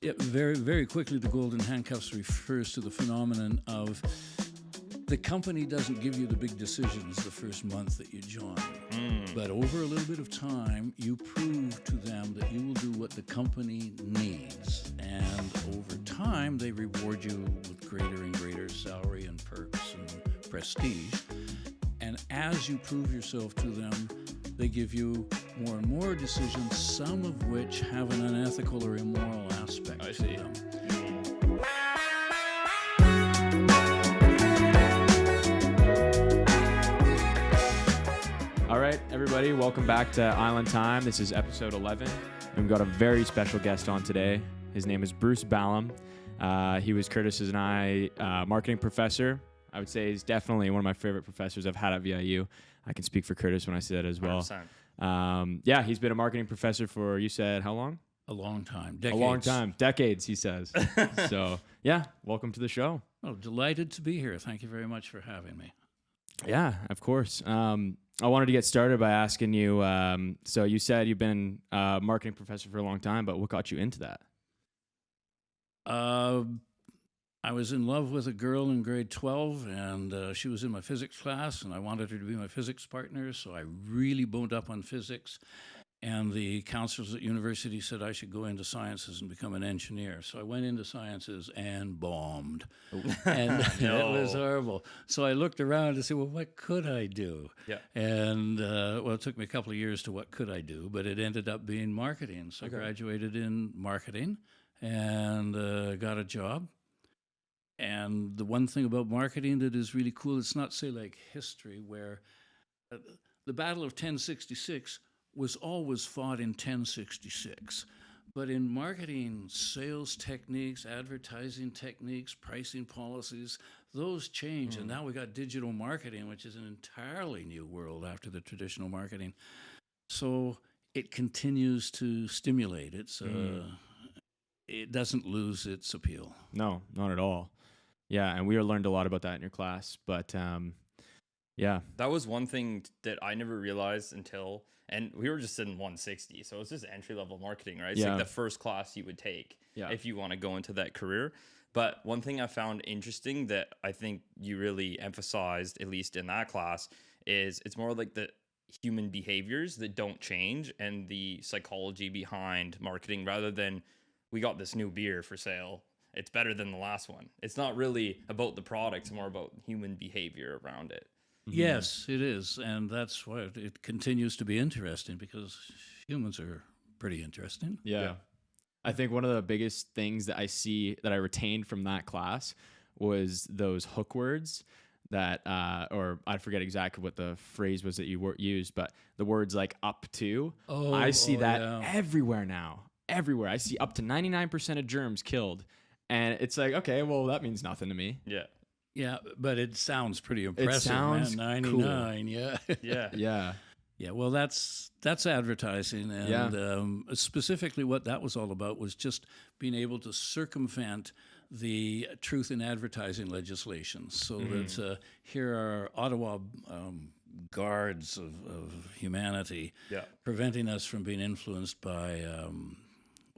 Yeah, very, very quickly, the golden handcuffs refers to the phenomenon of the company doesn't give you the big decisions the first month that you join. But over a little bit of time, you prove to them that you will do what the company needs. And over time, they reward you with greater and greater salary and perks and prestige. And as you prove yourself to them, they give you more and more decisions, some of which have an unethical or immoral aspect to them. All right, everybody, welcome back to Island Time. This is episode 11, and we've got a very special guest on today. His name is Bruce Ballam. He was Curtis's and I marketing professor. I would say he's definitely one of my favorite professors I've had at VIU. I can speak for Curtis when I say that as well. 100%. He's been a marketing professor for, you said, how long? A long time. Decades. A long time. Decades, he says. So, welcome to the show. Oh, delighted to be here. Thank you very much for having me. Yeah, of course. I wanted to get started by asking you, so you said you've been a marketing professor for a long time, but what got you into that? I was in love with a girl in grade 12, and she was in my physics class, and I wanted her to be my physics partner, so I really boned up on physics. And the counselors at university said I should go into sciences and become an engineer. So I went into sciences and bombed. And it was horrible. So I looked around to see, well, what could I do? Yeah. And, it took me a couple of years to what could I do, but it ended up being marketing. So I graduated in marketing and got a job. And the one thing about marketing that is really cool, it's not, say, like history, where the Battle of 1066 was always fought in 1066. But in marketing, sales techniques, advertising techniques, pricing policies, those change. And now we got digital marketing, which is an entirely new world after the traditional marketing. So it continues to stimulate. It doesn't lose its appeal. No, not at all. Yeah, and we learned a lot about that in your class. But that was one thing that I never realized until... And we were just in 160, so it's just entry-level marketing, right? It's like the first class you would take if you want to go into that career. But one thing I found interesting that I think you really emphasized, at least in that class, is it's more like the human behaviors that don't change and the psychology behind marketing rather than we got this new beer for sale. It's better than the last one. It's not really about the product. It's more about human behavior around it. Yes, it is, and that's why it continues to be interesting because humans are pretty interesting. Yeah. I think one of the biggest things that I see that I retained from that class was those hook words that, or I forget exactly what the phrase was that you used, but the words like up to, I see that everywhere now, everywhere. I see up to 99% of germs killed, and it's like, okay, well, that means nothing to me. Yeah. Yeah, but it sounds pretty impressive. It sounds 99, cool. Yeah. Yeah, well, that's advertising, and specifically what that was all about was just being able to circumvent the truth in advertising legislation. So that here are Ottawa guards of humanity preventing us from being influenced by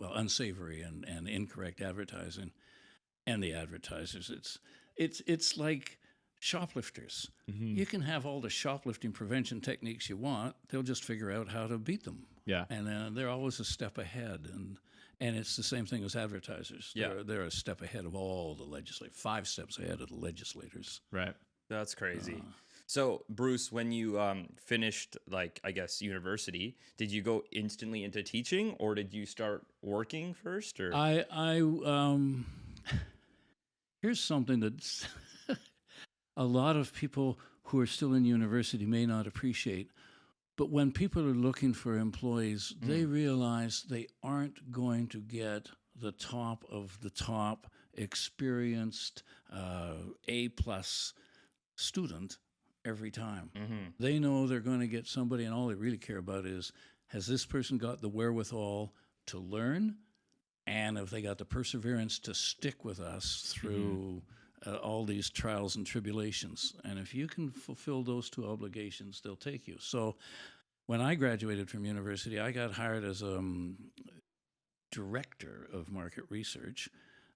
unsavory and incorrect advertising, and the advertisers. It's like shoplifters. You can have all the shoplifting prevention techniques you want. They'll just figure out how to beat them. Yeah. And they're always a step ahead. And it's the same thing as advertisers. Yeah. They're a step ahead of all the legislators, 5 steps ahead of the legislators. Right. That's crazy. So, Bruce, when you finished, university, did you go instantly into teaching, or did you start working first? Or here's something that a lot of people who are still in university may not appreciate. But when people are looking for employees, they realize they aren't going to get the top of the top experienced A-plus student every time. They know they're going to get somebody, and all they really care about is, has this person got the wherewithal to learn? And if they got the perseverance to stick with us through all these trials and tribulations. And if you can fulfill those 2 obligations, they'll take you. So when I graduated from university, I got hired as director of market research.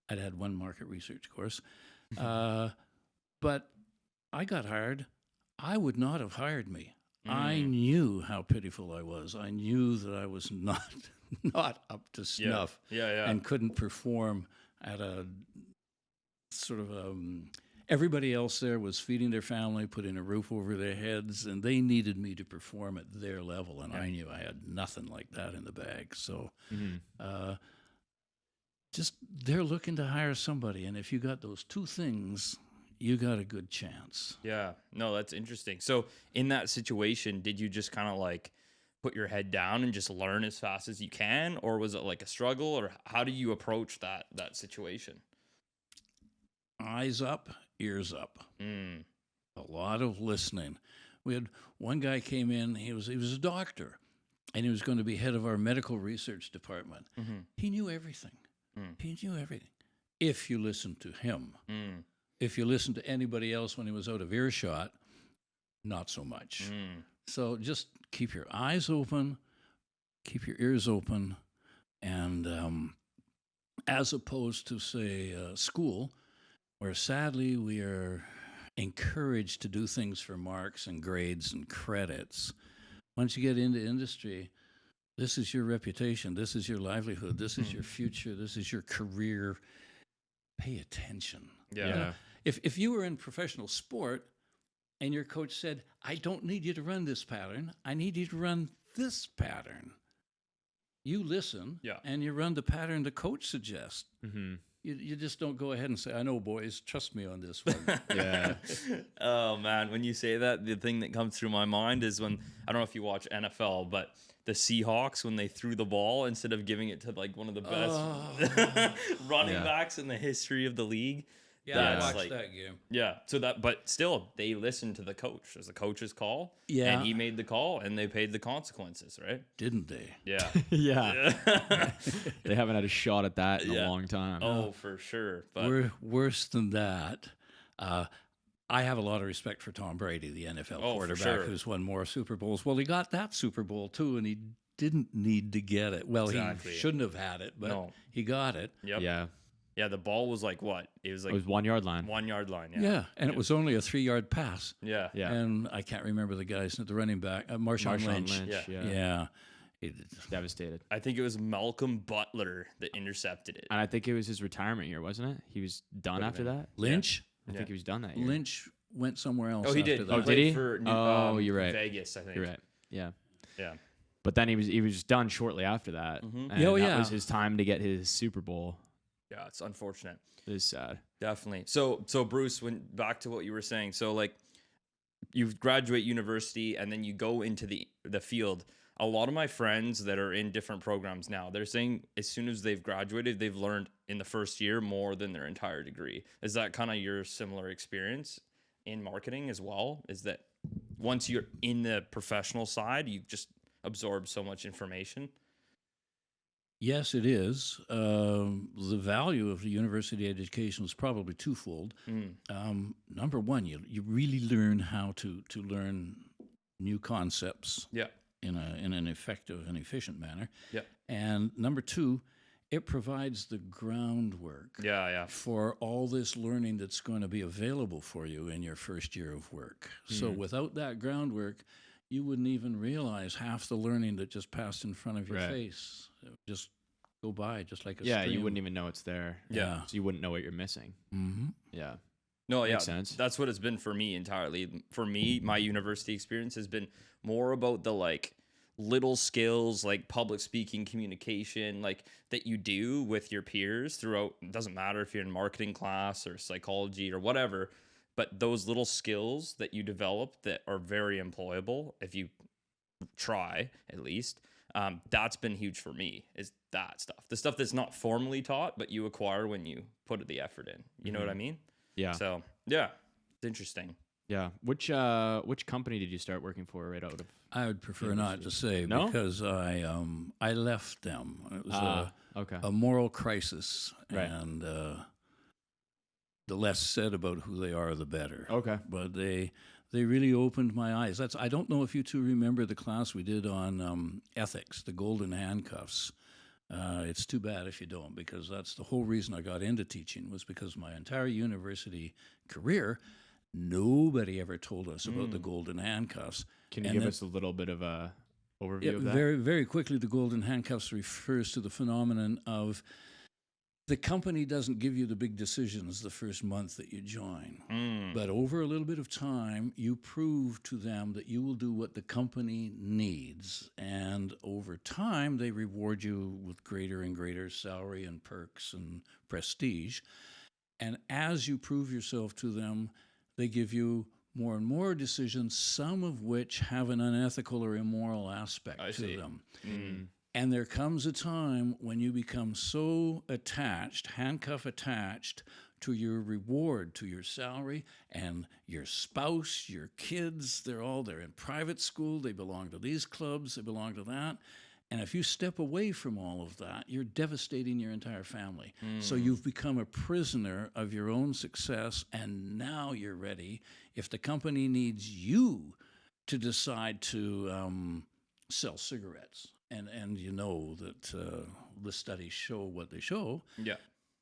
I'd had one market research course. But I got hired. I would not have hired me. I knew how pitiful I was. I knew that I was not up to snuff and couldn't perform at a sort of everybody else there was feeding their family, putting a roof over their heads, and they needed me to perform at their level, and I knew I had nothing like that in the bag. So just they're looking to hire somebody, and if you got those two things, you got a good chance. Yeah. No, that's interesting. So in that situation, did you just kind of like put your head down and just learn as fast as you can, or was it like a struggle, or how do you approach that situation? Eyes up, ears up. A lot of listening. We had one guy came in, he was a doctor, and he was going to be head of our medical research department. He knew everything. He knew everything. If you listened to him. If you listened to anybody else when he was out of earshot, not so much. So just keep your eyes open, keep your ears open, and as opposed to, say, school, where sadly we are encouraged to do things for marks and grades and credits. Once you get into industry, this is your reputation, this is your livelihood, this is your future, this is your career. Pay attention. Yeah. You know, if you were in professional sport and your coach said, I don't need you to run this pattern, I need you to run this pattern. You listen and you run the pattern the coach suggests. You just don't go ahead and say, I know, boys, trust me on this one. Oh, man. When you say that, the thing that comes through my mind is when, I don't know if you watch NFL, but the Seahawks, when they threw the ball, instead of giving it to like one of the best running backs in the history of the league. I watched that game. Yeah. So but still, they listened to the coach. It was the coach's call. Yeah. And he made the call, and they paid the consequences, right? Didn't they? Yeah. They haven't had a shot at that in a long time. Oh, for sure. But We're worse than that. I have a lot of respect for Tom Brady, the NFL quarterback who's won more Super Bowls. Well, he got that Super Bowl too, and he didn't need to get it. Well, he shouldn't have had it, but he got it. Yeah, the ball was like what? It was 1 yard line. 1 yard line. Yeah, and it was only a 3-yard pass. Yeah. And I can't remember the guy's the running back, Marshawn Lynch. Yeah. Devastated. I think it was Malcolm Butler that intercepted it. And I think it was his retirement year, wasn't it? He was done after that. Lynch? I think he was done that year. Lynch went somewhere else. Oh, he did. After Oh, that. did he? For you're right. Vegas, I think. You're right. Yeah. Yeah. But then he was done shortly after that. And that was his time to get his Super Bowl. Yeah, it's unfortunate. It is sad. Definitely. So Bruce, when back to what you were saying, so like you graduate university and then you go into the field. A lot of my friends that are in different programs now, they're saying as soon as they've graduated, they've learned in the first year more than their entire degree. Is that kind of your similar experience in marketing as well? Is that once you're in the professional side, you just absorb so much information? Yes, it is. The value of the university education is probably twofold. Number one, you really learn how to learn new concepts in an effective and efficient manner. And number two, it provides the groundwork for all this learning that's going to be available for you in your first year of work. So without that groundwork, you wouldn't even realize half the learning that just passed in front of your face. It would just go by, just like a stream. You wouldn't even know it's there. Yeah. So you wouldn't know what you're missing. Yeah. No, Makes sense. That's what it's been for me entirely. For me, my university experience has been more about the like little skills like public speaking, communication, like that you do with your peers throughout. It doesn't matter if you're in marketing class or psychology or whatever, but those little skills that you develop that are very employable if you try at least. That's been huge for me, is that stuff. The stuff that's not formally taught, but you acquire when you put the effort in. You know what I mean? Yeah. So, yeah, it's interesting. Yeah. Which company did you start working for right out of? I would prefer not to say because I left them. It was a moral crisis, and the less said about who they are, the better. Okay. But they really opened my eyes. I don't know if you two remember the class we did on ethics, the golden handcuffs. It's too bad if you don't, because that's the whole reason I got into teaching, was because my entire university career, nobody ever told us about the golden handcuffs. Can you give us a little bit of a overview of that? Very, very quickly, the golden handcuffs refers to the phenomenon of the company doesn't give you the big decisions the first month that you join. But over a little bit of time, you prove to them that you will do what the company needs. And over time, they reward you with greater and greater salary and perks and prestige. And as you prove yourself to them, they give you more and more decisions, some of which have an unethical or immoral aspect to them. And there comes a time when you become so attached, handcuff attached to your reward, to your salary, and your spouse, your kids, they're in private school, they belong to these clubs, they belong to that. And if you step away from all of that, you're devastating your entire family. So you've become a prisoner of your own success, and now you're ready. If the company needs you to decide to sell cigarettes, and you know that the studies show what they show,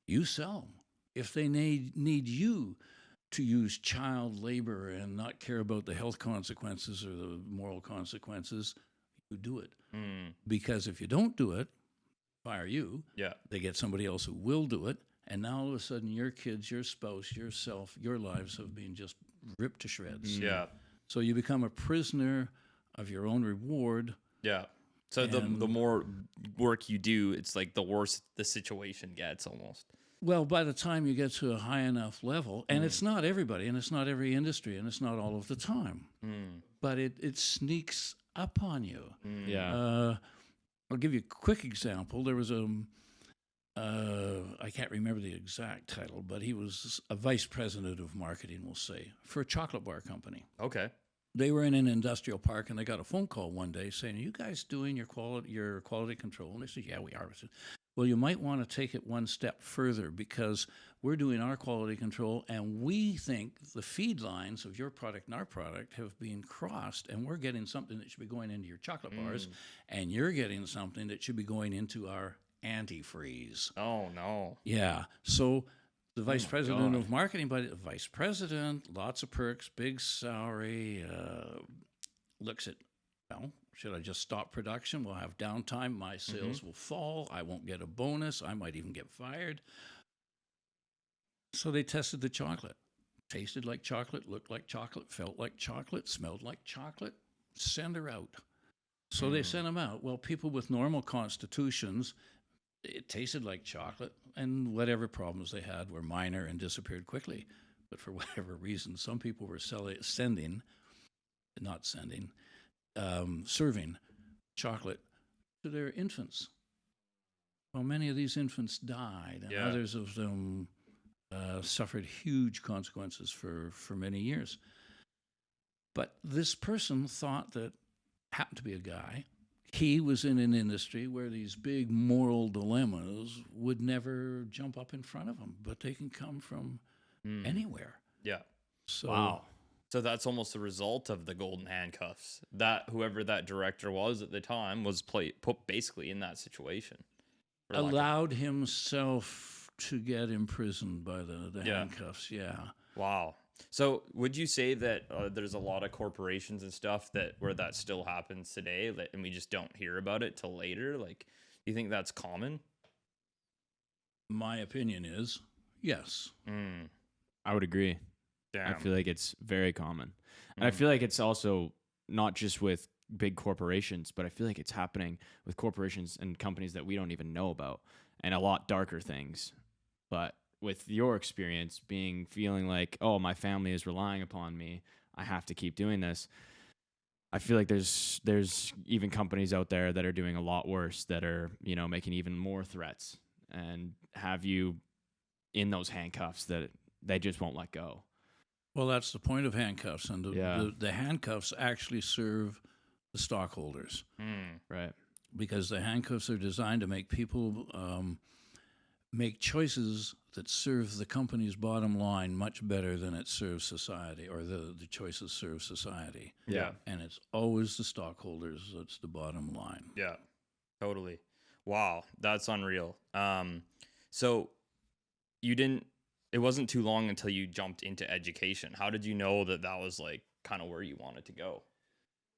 you sell them. If they need you to use child labor and not care about the health consequences or the moral consequences, you do it. Because if you don't do it, fire you, they get somebody else who will do it, and now all of a sudden your kids, your spouse, yourself, your lives have been just ripped to shreds. So you become a prisoner of your own reward. So the more work you do, it's like the worse the situation gets almost. Well, by the time you get to a high enough level, and it's not everybody, and it's not every industry, and it's not all of the time, but it sneaks up on you. I'll give you a quick example. There was I can't remember the exact title, but he was a vice president of marketing, we'll say, for a chocolate bar company. Okay. They were in an industrial park, and they got a phone call one day saying, "Are you guys doing your quality control?" And they said, "Yeah, we are." I said, "Well, you might want to take it one step further, because we're doing our quality control, and we think the feed lines of your product and our product have been crossed, and we're getting something that should be going into your chocolate bars, and you're getting something that should be going into our antifreeze." Oh, no. Yeah. So the vice president of marketing, but vice president, lots of perks, big salary, looks at, well, should I just stop production? We'll have downtime. My sales will fall. I won't get a bonus. I might even get fired. So they tested the chocolate. Tasted like chocolate, looked like chocolate, felt like chocolate, smelled like chocolate. Send her out. So they sent them out. Well, people with normal constitutions, it tasted like chocolate, and whatever problems they had were minor and disappeared quickly. But for whatever reason, some people were serving chocolate to their infants. Well, many of these infants died, and others of them suffered huge consequences for many years. But this person thought that, happened to be a guy, he was in an industry where these big moral dilemmas would never jump up in front of him, but they can come from anywhere. So, wow. So that's almost the result of the golden handcuffs. That whoever that director was at the time was put basically in that situation. Allowed himself to get imprisoned by the handcuffs. Wow. So would you say that there's a lot of corporations and stuff where that still happens today, and we just don't hear about it till later? Like, do you think that's common? My opinion is yes. I would agree. Damn. I feel like it's very common. And I feel like it's also not just with big corporations, but I feel like it's happening with corporations and companies that we don't even know about, and a lot darker things. But with your experience feeling like, oh, my family is relying upon me, I have to keep doing this, I feel like there's even companies out there that are doing a lot worse, that are, making even more threats and have you in those handcuffs that they just won't let go. Well, that's the point of handcuffs, and the handcuffs actually serve the stockholders, right? Because the handcuffs are designed to make people make choices that serve the company's bottom line much better than it serves society, or the choices serve society. Yeah. And it's always the stockholders that's the bottom line. Yeah, totally. Wow, that's unreal. So you didn't, it wasn't too long until you jumped into education. How did you know that that was like kind of where you wanted to go?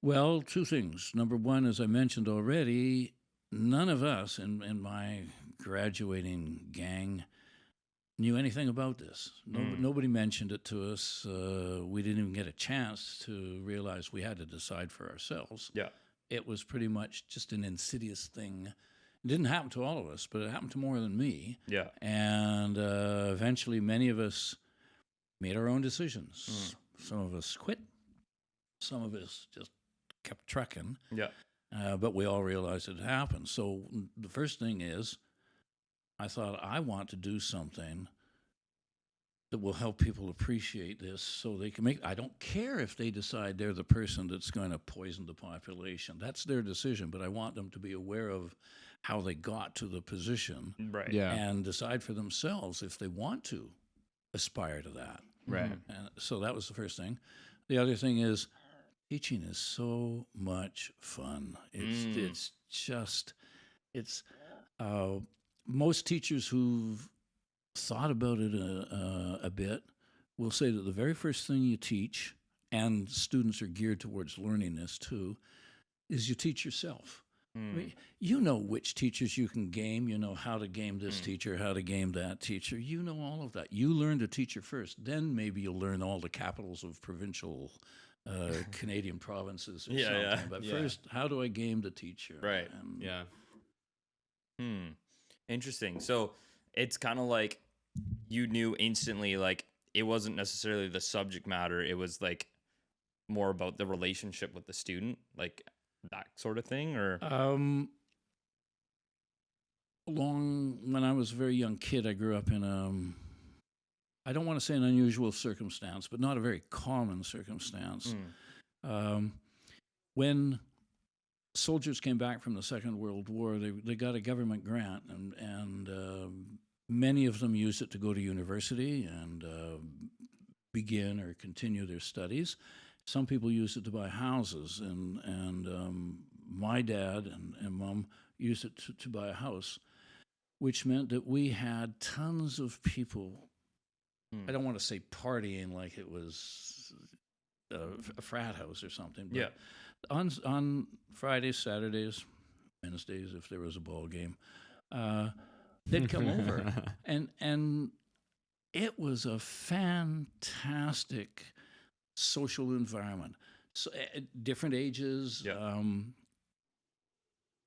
Well, two things. Number one, as I mentioned already, none of us in my graduating gang knew anything about this. Nobody mentioned it to us. We didn't even get a chance to realize we had to decide for ourselves. Yeah. It was pretty much just an insidious thing. It didn't happen to all of us, but it happened to more than me. Yeah. And eventually, many of us made our own decisions. Some of us quit. Some of us just kept trucking. Yeah. But we all realized it happened. So the first thing is, I thought, I want to do something that will help people appreciate this so they can make. I don't care if they decide they're the person that's going to poison the population. That's their decision, but I want them to be aware of how they got to the position, Right. Yeah. and decide for themselves if they want to aspire to that. Right. And so that was the first thing. The other thing is, teaching is so much fun. It's just most teachers who've thought about it a bit will say that the very first thing you teach, and students are geared towards learning this too, is you teach yourself. I mean, you know which teachers you can game. You know how to game this teacher, how to game that teacher. You know all of that. You learn the teacher first. Then maybe you'll learn all the capitals of provincial Canadian provinces or something. Yeah. But first, how do I game the teacher? Right. And Yeah. Interesting. So it's kind of like you knew instantly, like it wasn't necessarily the subject matter. It was like more about the relationship with the student, like that sort of thing, or when I was a very young kid, I grew up in I don't want to say an unusual circumstance, but not a very common circumstance. When soldiers came back from the Second World War, they got a government grant, and many of them used it to go to university and begin or continue their studies. Some people used it to buy houses, and my dad and mom used it to buy a house, which meant that we had tons of people. I don't want to say partying like it was a frat house or something. But yeah, on Fridays, Saturdays, Wednesdays, if there was a ball game, they'd come over, and it was a fantastic social environment. So, different ages. Yeah.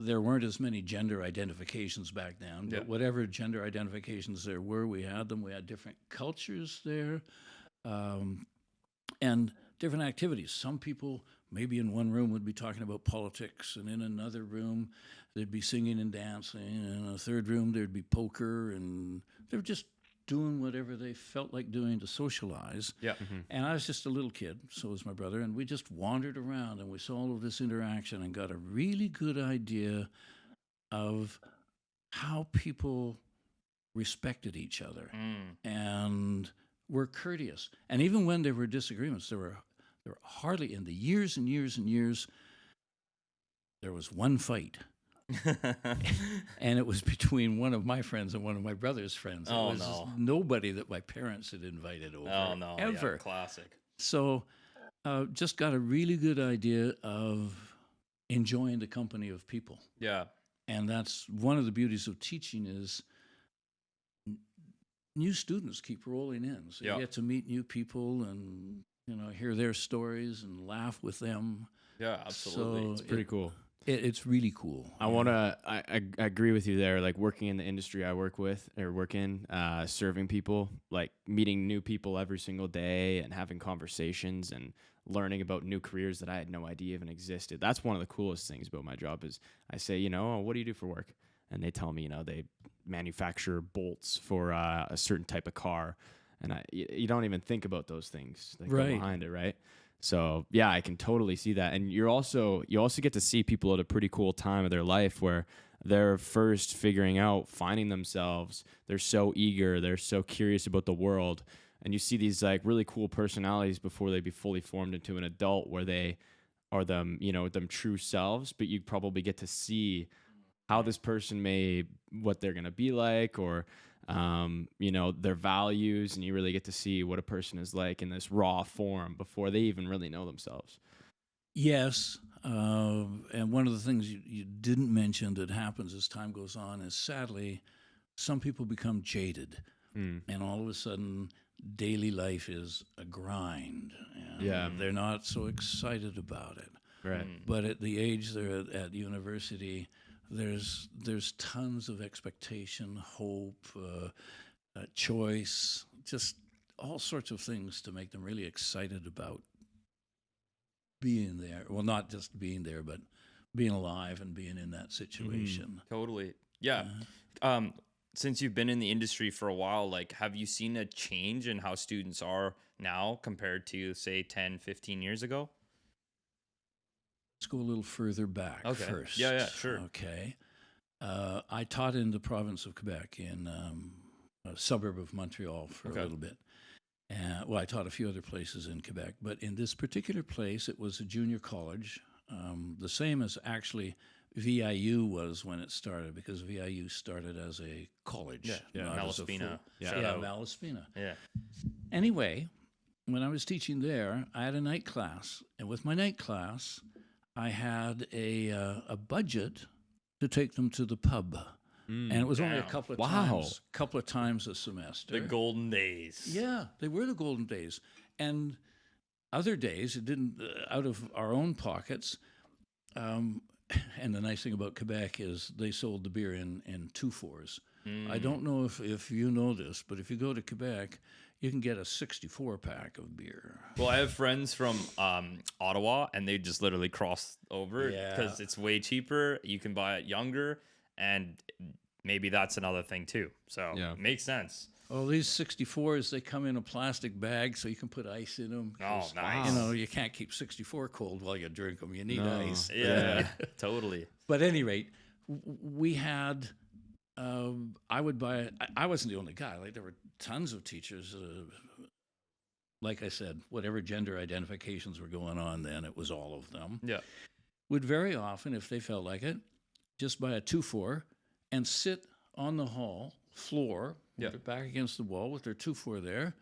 There weren't as many gender identifications back then, but whatever gender identifications there were, we had them. We had different cultures there, and different activities. Some people maybe in one room would be talking about politics, and in another room they'd be singing and dancing, and in a third room there'd be poker, and they were just doing whatever they felt like doing to socialize. Yeah. And I was just a little kid, so was my brother, and we just wandered around and we saw all of this interaction and got a really good idea of how people respected each other and were courteous. And even when there were disagreements, there were hardly, in the years and years and years, there was one fight. And it was between one of my friends and one of my brother's friends. It was nobody that my parents had invited over. Ever. Yeah, classic. So just got a really good idea of enjoying the company of people. Yeah. And that's one of the beauties of teaching is new students keep rolling in. So you get to meet new people and, hear their stories and laugh with them. Yeah, absolutely. So It's pretty cool. It's really cool. I agree with you there. Like working in the industry I work in, serving people, like meeting new people every single day and having conversations and learning about new careers that I had no idea even existed. That's one of the coolest things about my job is I say, what do you do for work? And they tell me, they manufacture bolts for a certain type of car. And you don't even think about those things that go behind it, right? So yeah, I can totally see that. And you also get to see people at a pretty cool time of their life where they're first figuring out, finding themselves. They're so eager. They're so curious about the world. And you see these like really cool personalities before they be fully formed into an adult where they are them true selves, but you probably get to see how this person what they're going to be like, or, their values. And you really get to see what a person is like in this raw form before they even really know themselves. Yes. And one of the things you didn't mention that happens as time goes on is, sadly, some people become jaded. And all of a sudden, daily life is a grind. And they're not so excited about it. Right. But at the age they're at university, there's tons of expectation, hope, choice, just all sorts of things to make them really excited about being there. Well, not just being there, but being alive and being in that situation. Totally. Yeah. Since you've been in the industry for a while, like, have you seen a change in how students are now compared to, say, 10, 15 years ago? Let's go a little further back first. Yeah, sure. Okay. I taught in the province of Quebec, in a suburb of Montreal for a little bit. Well, I taught a few other places in Quebec, but in this particular place, it was a junior college, the same as actually VIU was when it started, because VIU started as a college. Not as a Malaspina. Malaspina. Yeah. Anyway, when I was teaching there, I had a night class, and with my night class, I had a budget to take them to the pub. And it was only a couple of times a semester. The golden days. Yeah, they were the golden days. And other days, it didn't, out of our own pockets. And the nice thing about Quebec is they sold the beer in 2-4s. I don't know if you know this, but if you go to Quebec, you can get a 64-pack of beer. Well, I have friends from Ottawa, and they just literally cross over because it's way cheaper. You can buy it younger, and maybe that's another thing too. So it makes sense. Well, these 64s, they come in a plastic bag, so you can put ice in them. Oh, nice. You can't keep 64 cold while you drink them. You need ice. Yeah, totally. But at any rate, we had, I would buy, I wasn't the only guy. Like, there were tons of teachers. Like I said, whatever gender identifications were going on then, it was all of them. Yeah. Would very often, if they felt like it, just buy a 2-4 and sit on the hall floor, with their back against the wall with their 2-4 there,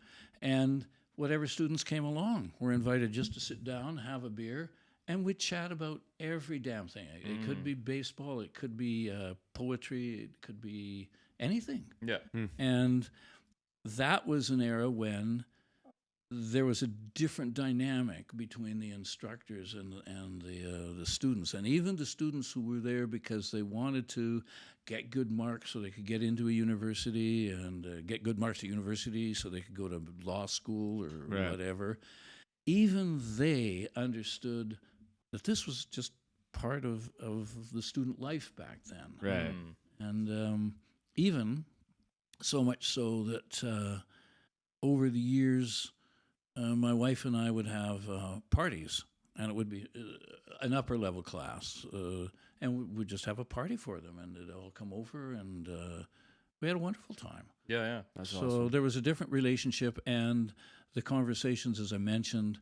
and whatever students came along were invited just to sit down, have a beer, and we'd chat about every damn thing. It could be baseball, it could be poetry, it could be anything. Yeah. And that was an era when there was a different dynamic between the instructors and the students, and even the students who were there because they wanted to get good marks so they could get into a university, and get good marks at university so they could go to law school or whatever. Even they understood that this was just part of the student life back then. Right. And even so much so that over the years, my wife and I would have parties, and it would be an upper level class, and we'd just have a party for them, and they'd all come over, and we had a wonderful time. Yeah. That's awesome. There was a different relationship, and the conversations, as I mentioned,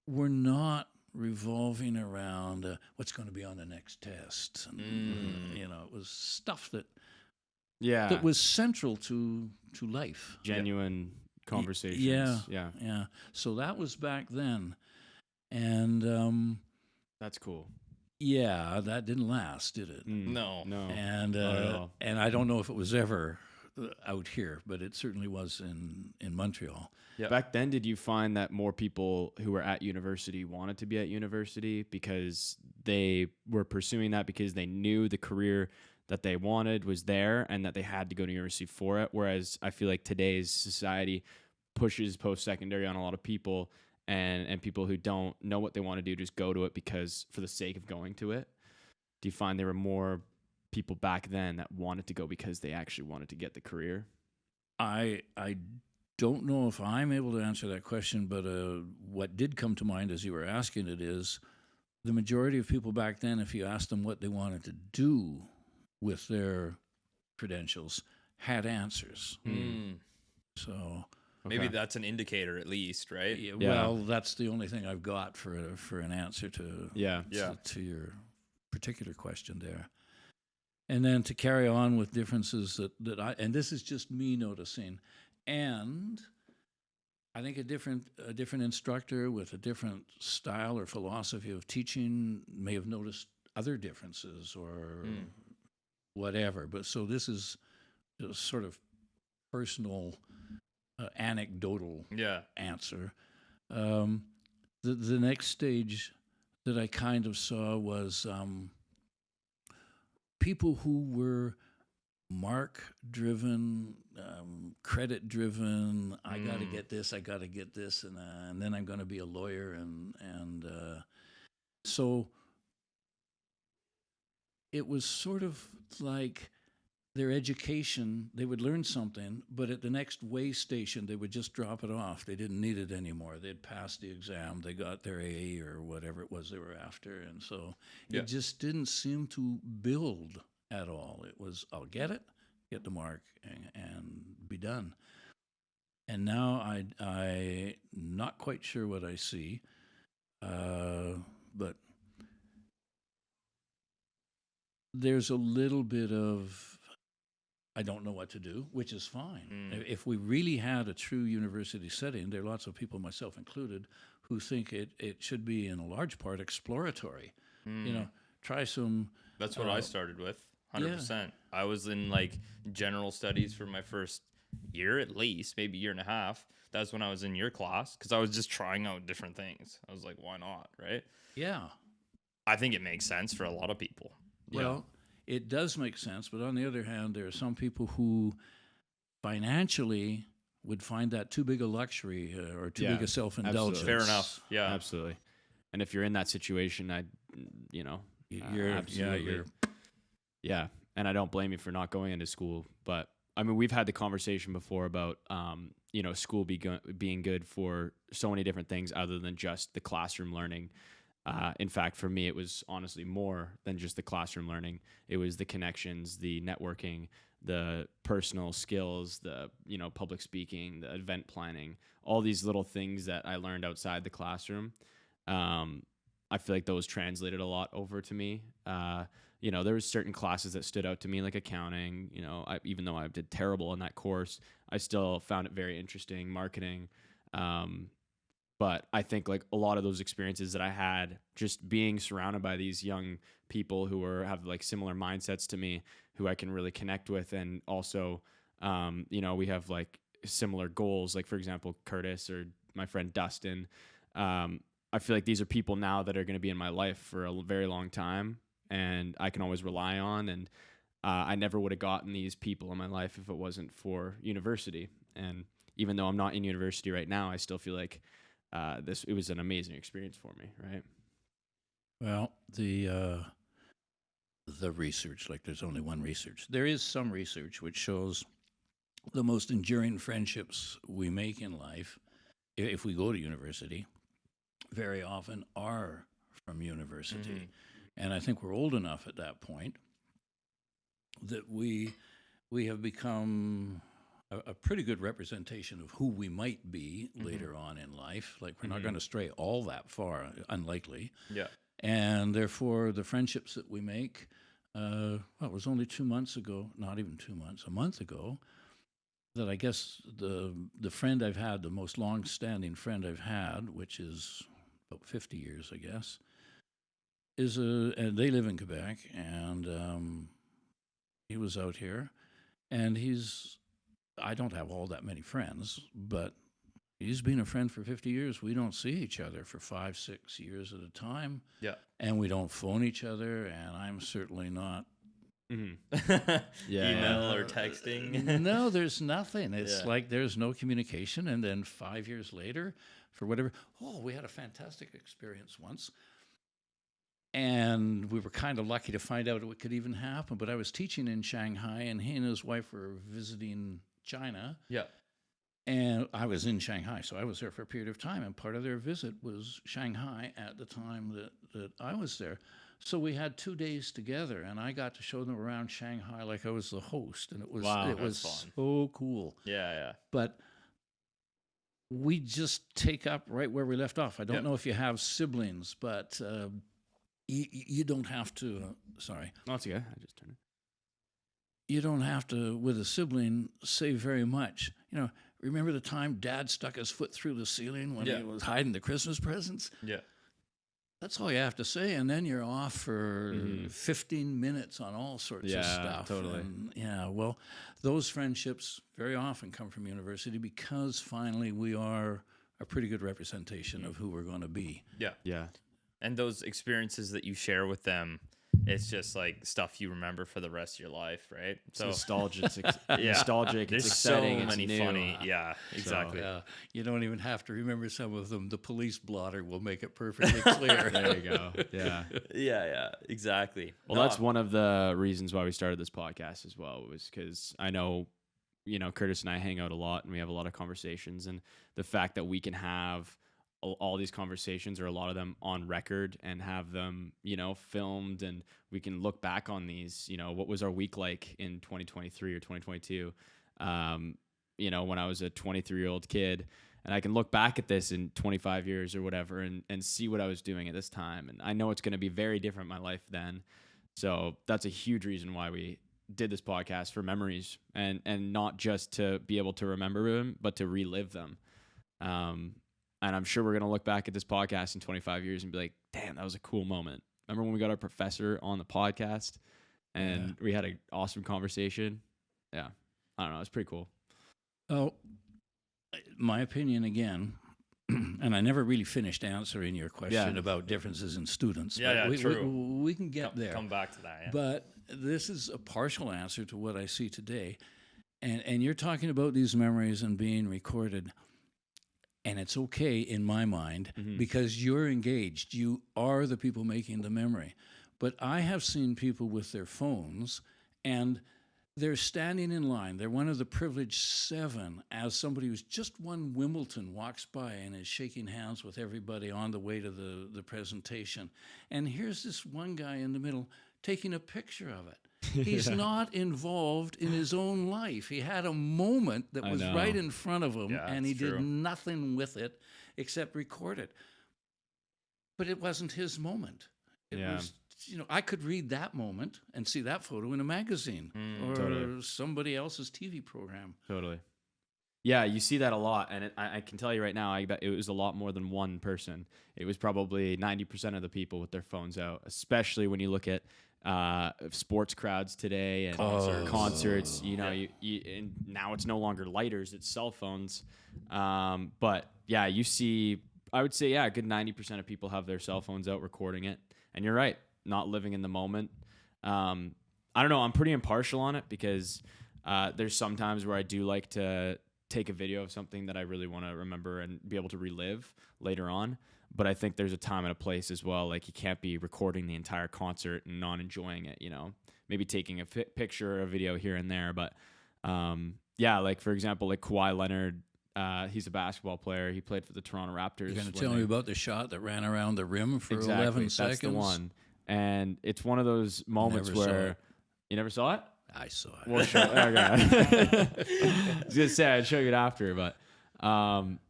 were not revolving around what's going to be on the next test. And, it was stuff that was central to life. Genuine conversations. Yeah. So that was back then. And that's cool. Yeah, that didn't last, did it? No. And I don't know if it was ever out here, but it certainly was in Montreal. Yep. Back then, did you find that more people who were at university wanted to be at university because they were pursuing that because they knew the career that they wanted was there and that they had to go to university for it? Whereas I feel like today's society pushes post-secondary on a lot of people, and people who don't know what they want to do just go to it because for the sake of going to it. Do you find there were more people back then that wanted to go because they actually wanted to get the career? I don't know if I'm able to answer that question, but what did come to mind as you were asking it is the majority of people back then, if you asked them what they wanted to do with their credentials, had answers. So maybe that's an indicator at least, right? Yeah, well, that's the only thing I've got for an answer to your particular question there. And then to carry on with differences that and this is just me noticing, and I think a different instructor with a different style or philosophy of teaching may have noticed other differences or whatever. But so this is a sort of personal, anecdotal answer. The next stage that I kind of saw was people who were mark driven, credit driven. I got to get this. I got to get this, and then I'm going to be a lawyer, and so it was sort of like their education. They would learn something, but at the next way station, they would just drop it off. They didn't need it anymore. They'd passed the exam. They got their A or whatever it was they were after, and so it just didn't seem to build at all. It was, I'll get it, get the mark, and be done. And now I not quite sure what I see, but there's a little bit of I don't know what to do, which is fine. If we really had a true university setting, there are lots of people, myself included, who think it should be in a large part exploratory. You know, try some. That's what I started with. 100%. I was in like general studies for my first year, at least, maybe year and a half. That's when I was in your class because I was just trying out different things. I was like, why not? Right? Yeah. I think it makes sense for a lot of people. Well, it does make sense. But on the other hand, there are some people who financially would find that too big a luxury or too big a self-indulgence. Fair enough. Yeah. Absolutely. And if you're in that situation, Yeah, and I don't blame you for not going into school, but I mean, we've had the conversation before about, school being good for so many different things other than just the classroom learning. In fact, for me, it was honestly more than just the classroom learning. It was the connections, the networking, the personal skills, the, public speaking, the event planning, all these little things that I learned outside the classroom. I feel like those translated a lot over to me. There was certain classes that stood out to me, like accounting. Even though I did terrible in that course, I still found it very interesting. Marketing, but I think like a lot of those experiences that I had, just being surrounded by these young people who have like similar mindsets to me, who I can really connect with, and also, we have like similar goals. Like for example, Curtis or my friend Dustin. I feel like these are people now that are going to be in my life for a very long time, and I can always rely on. And I never would have gotten these people in my life if it wasn't for university. And even though I'm not in university right now, I still feel like it was an amazing experience for me, right? Well, the research, like there's only one research. There is some research which shows the most enduring friendships we make in life, if we go to university, very often are from university. And I think we're old enough at that point that we have become a pretty good representation of who we might be later on in life. Like we're not going to stray all that far, unlikely. Yeah. And therefore, the friendships that we make, it was only 2 months ago, not even 2 months, a month ago, that I guess the friend I've had, the most long-standing friend I've had, which is about 50 years, I guess, and they live in Quebec, and he was out here, and I don't have all that many friends, but he's been a friend for 50 years. We don't see each other for 5-6 years at a time. Yeah. And we don't phone each other, and I'm certainly not. Email or texting. No, there's nothing. It's like there's no communication. And then 5 years later, for whatever, we had a fantastic experience once. And we were kind of lucky to find out it could even happen. But I was teaching in Shanghai, and he and his wife were visiting China. Yeah. And I was in Shanghai, so I was there for a period of time. And part of their visit was Shanghai at the time that I was there. So we had 2 days together, and I got to show them around Shanghai like I was the host. And it was fun. So cool. Yeah. But we just take up right where we left off. I don't know if you have siblings, but you don't have to. Sorry. No, it's okay. I just turned it. you don't have to, with a sibling, say very much. Remember the time Dad stuck his foot through the ceiling when he was hiding the Christmas presents? Yeah. That's all you have to say, and then you're off for 15 minutes on all sorts of stuff. Totally. And, well, those friendships very often come from university because finally we are a pretty good representation of who we're going to be. Yeah. Yeah. And those experiences that you share with them, it's just like stuff you remember for the rest of your life, right? It's nostalgic. Nostalgic. There's it's exciting. so many it's new. funny. Yeah, exactly. So, you don't even have to remember some of them. The police blotter will make it perfectly clear. There you go. Yeah. Yeah, exactly. Well, that's one of the reasons why we started this podcast as well, was because I know, Curtis and I hang out a lot and we have a lot of conversations, and the fact that we can have all these conversations, or a lot of them, on record and have them, filmed, and we can look back on these, what was our week like in 2023 or 2022, when I was a 23-year-old kid, and I can look back at this in 25 years or whatever and see what I was doing at this time. And I know it's going to be very different in my life then. So that's a huge reason why we did this podcast, for memories, and not just to be able to remember them, but to relive them. And I'm sure we're going to look back at this podcast in 25 years and be like, damn, that was a cool moment. Remember when we got our professor on the podcast and we had an awesome conversation? Yeah. I don't know. It's pretty cool. Oh, my opinion again, and I never really finished answering your question about differences in students. Yeah, but true. We can get there. Come back to that, yeah. But this is a partial answer to what I see today. And you're talking about these memories and being recorded. And it's okay in my mind because you're engaged. You are the people making the memory. But I have seen people with their phones, and they're standing in line. They're one of the privileged 7, as somebody who's just won Wimbledon walks by and is shaking hands with everybody on the way to the presentation. And here's this one guy in the middle taking a picture of it. He's not involved in his own life. He had a moment that was right in front of him, and he did nothing with it except record it. But it wasn't his moment. It was, I could read that moment and see that photo in a magazine or somebody else's TV program. Totally. Yeah, you see that a lot, and I can tell you right now, I bet it was a lot more than one person. It was probably 90% of the people with their phones out, especially when you look at sports crowds today and concerts. And now it's no longer lighters, it's cell phones. But yeah, you see, I would say, a good 90% of people have their cell phones out recording it. And you're right, not living in the moment. I don't know, I'm pretty impartial on it because there's some times where I do like to take a video of something that I really want to remember and be able to relive later on. But I think there's a time and a place as well. Like, you can't be recording the entire concert and not enjoying it, maybe taking a picture or a video here and there. But like, for example, like Kawhi Leonard, he's a basketball player. He played for the Toronto Raptors. You're going to tell me about the shot that ran around the rim for 11 seconds? That's the one. And it's one of those moments where you never saw it? I saw it. We'll show okay. I was going to say I'd show you it after, but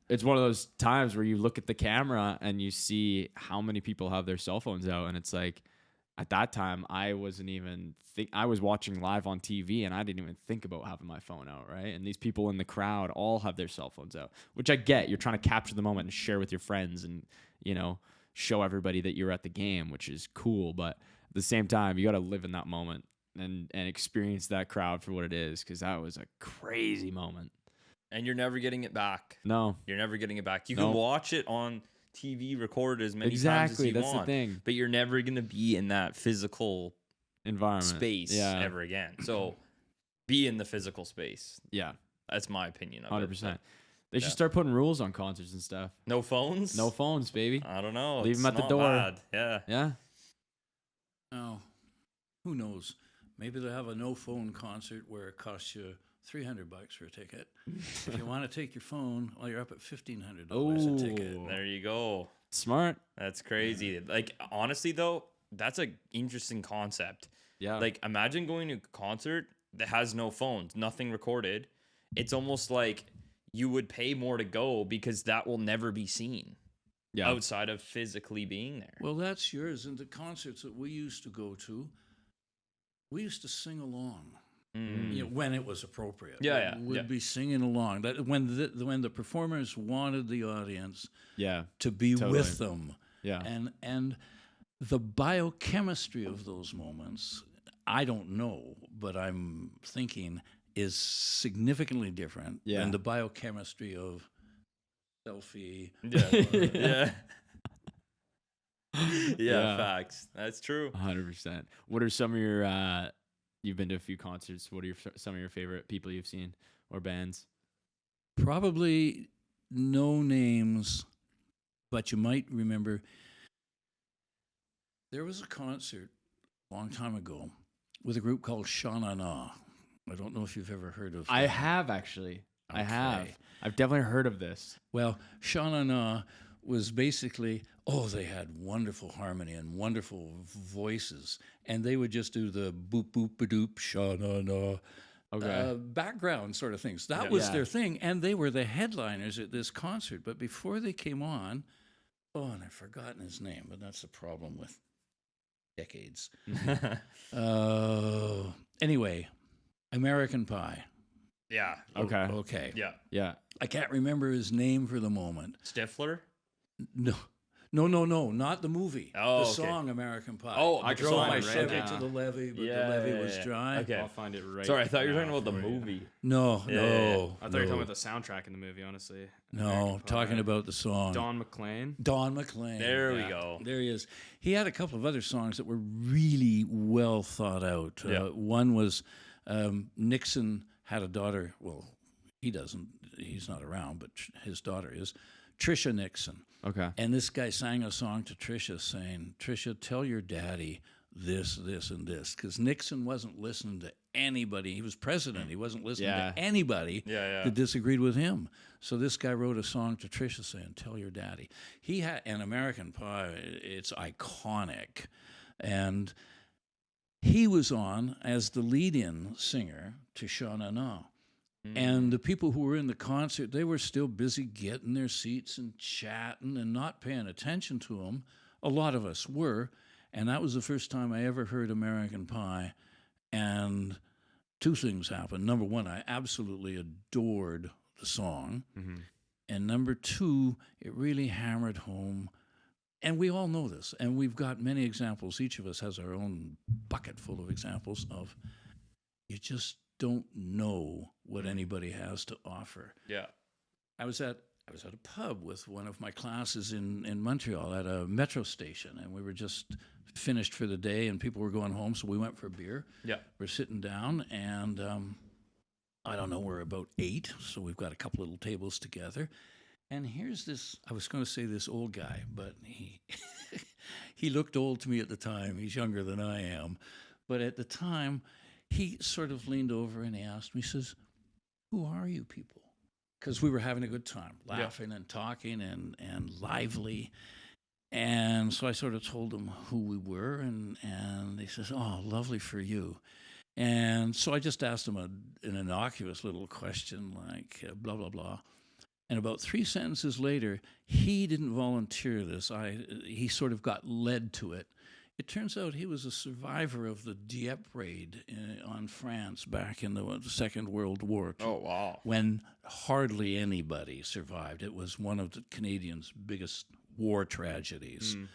it's one of those times where you look at the camera and you see how many people have their cell phones out, and it's like, at that time, I wasn't even I was watching live on TV, and I didn't even think about having my phone out, right? And these people in the crowd all have their cell phones out, which I get. You're trying to capture the moment and share with your friends, and show everybody that you're at the game, which is cool. But at the same time, you got to live in that moment and experience that crowd for what it is, because that was a crazy moment. And you're never getting it back. No. You're never getting it back. You can watch it on TV, recorded as many times as you Exactly, that's want. the thing. But you're never going to be in that physical environment space ever again. So be in the physical space. Yeah. That's my opinion of 100%. They should start putting rules on concerts and stuff. No phones? No phones, baby. I don't know. Leave them at the door. Bad. Yeah. Yeah. Oh, who knows? Maybe they'll have a no-phone concert where it costs you $300 for a ticket. If you want to take your phone, well, you're up at $1,500 a ticket. There you go. Smart. That's crazy. Like, honestly, though, that's an interesting concept. Yeah. Like, imagine going to a concert that has no phones, nothing recorded. It's almost like you would pay more to go because that will never be seen outside of physically being there. Well, that's yours. And the concerts that we used to go to, we used to sing along. You know, when it was appropriate. Yeah, Would be singing along. That when the performers wanted the audience to be with them. Yeah. And the biochemistry of those moments, I don't know, but I'm thinking is significantly different than the biochemistry of selfie. Yeah, facts. That's true. 100%. What are some of your you've been to a few concerts. What are some of your favorite people you've seen or bands? Probably no names, but you might remember there was a concert a long time ago with a group called Sha Na Na. I don't know if you've ever heard of them. I have, actually. Okay. I have. I've definitely heard of this. Well, Sha Na Na was basically, they had wonderful harmony and wonderful voices. And they would just do the boop, boop, ba-doop, Sha Na Na. Background sort of things. That was their thing. And they were the headliners at this concert. But before they came on, and I've forgotten his name, but that's the problem with decades. Anyway, American Pie. Yeah. Okay. Yeah. I can't remember his name for the moment. Stifler? No, not the movie. Oh, the song American Pie. I drove my Chevy to the levee, but the levee was dry. Okay, I'll find it right. Sorry, I thought you were talking about the movie. No. I thought you were talking about the soundtrack in the movie, honestly. No, talking about the song. Don McLean. There we go. There he is. He had a couple of other songs that were really well thought out. One was Nixon had a daughter. Well, he doesn't. He's not around, but his daughter is. Trisha Nixon. Okay. And this guy sang a song to Trisha saying, Trisha, tell your daddy this, this, and this. Because Nixon wasn't listening to anybody. He was president. He wasn't listening to anybody that disagreed with him. So this guy wrote a song to Trisha saying, tell your daddy. He had an American Pie. It's iconic. And he was on as the lead-in singer to Sha Na Na. And the people who were in the concert, they were still busy getting their seats and chatting and not paying attention to him. A lot of us were. And that was the first time I ever heard American Pie. And two things happened. Number one, I absolutely adored the song. Mm-hmm. And number two, it really hammered home. And we all know this. And we've got many examples. Each of us has our own bucket full of examples of you just don't know what anybody has to offer. Yeah. I was at a pub with one of my classes in Montreal at a metro station, and we were just finished for the day, and people were going home, so we went for a beer. Yeah. We're sitting down, and I don't know, we're about 8, so we've got a couple little tables together. And here's this, I was going to say this old guy, but he looked old to me at the time. He's younger than I am. But at the time, he sort of leaned over and he asked me, he says, who are you people? Because we were having a good time, laughing and talking and lively. And so I sort of told him who we were, and he says, oh, lovely for you. And so I just asked him an innocuous little question like blah, blah, blah. And about 3 sentences later, he didn't volunteer this. He sort of got led to it. It turns out he was a survivor of the Dieppe raid on France back in the Second World War. Oh, wow. When hardly anybody survived. It was one of the Canadians' biggest war tragedies. Mm.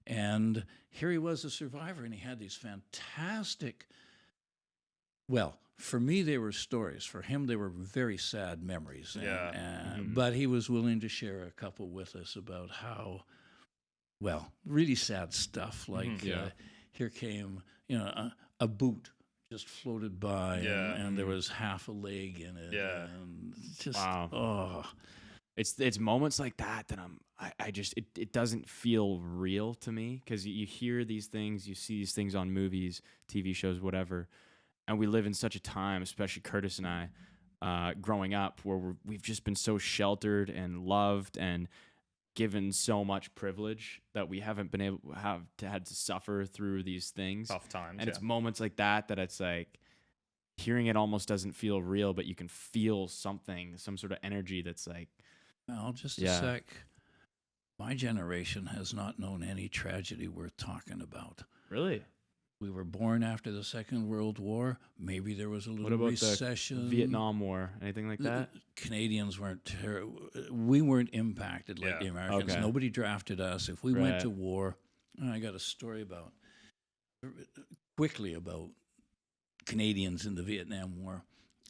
And here he was a survivor, and he had these fantastic, well, for me, they were stories. For him, they were very sad memories. But he was willing to share a couple with us about how, well, really sad stuff. Like here came, a boot just floated by, and there was half a leg in it. Yeah, and just It's moments like that I just it doesn't feel real to me, because you hear these things, you see these things on movies, TV shows, whatever. And we live in such a time, especially Curtis and I, growing up, where we've just been so sheltered and loved and given so much privilege that we haven't been had to suffer through these things. Tough times. And it's moments like that it's like hearing it almost doesn't feel real, but you can feel something, some sort of energy that's like. Well, just a sec. My generation has not known any tragedy worth talking about. Really? We were born after the Second World War. Maybe there was a little What about recession. the Vietnam War? Anything like that? Canadians weren't we weren't impacted like the Americans. Okay. Nobody drafted us. If we went Right. to war, I got a story quickly about Canadians in the Vietnam War.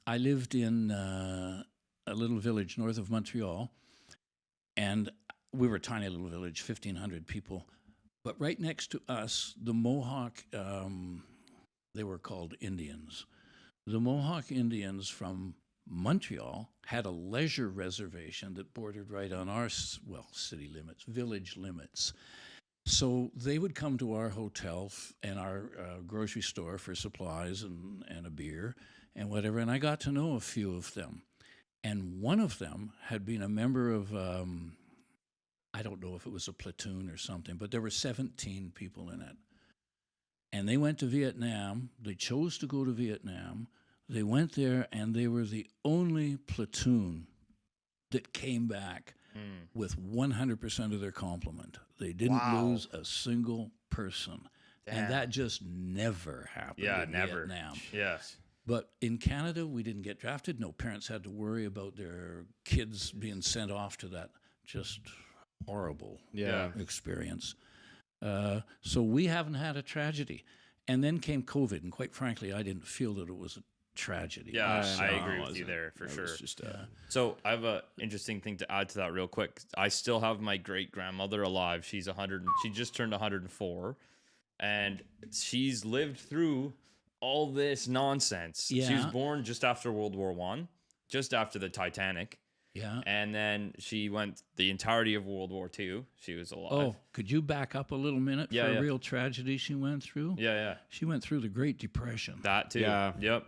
I lived in a little village north of Montreal, and we were a tiny little village, 1,500 people. But right next to us, the Mohawk, they were called Indians. The Mohawk Indians from Montreal had a leisure reservation that bordered right on our, city limits, village limits. So they would come to our hotel and our grocery store for supplies and a beer and whatever. And I got to know a few of them. And one of them had been a member of, I don't know if it was a platoon or something, but there were 17 people in it. And they went to Vietnam. They chose to go to Vietnam. They went there, and they were the only platoon that came back with 100% of their complement. They didn't lose a single person. Damn. And that just never happened in Vietnam. Yes. But in Canada, we didn't get drafted. No parents had to worry about their kids being sent off to that just horrible experience. So we haven't had a tragedy. And then came COVID, and quite frankly, I didn't feel that it was a tragedy. Yeah, I agree with you there for sure. So I have a interesting thing to add to that real quick. I still have my great grandmother alive. She's 100. She just turned 104, and she's lived through all this nonsense. Yeah. She was born just after World War I, just after the Titanic. Yeah. And then she went the entirety of World War II. She was alive. Oh, could you back up a little minute for a real tragedy she went through? Yeah. She went through the Great Depression. That too. Yeah. Yep.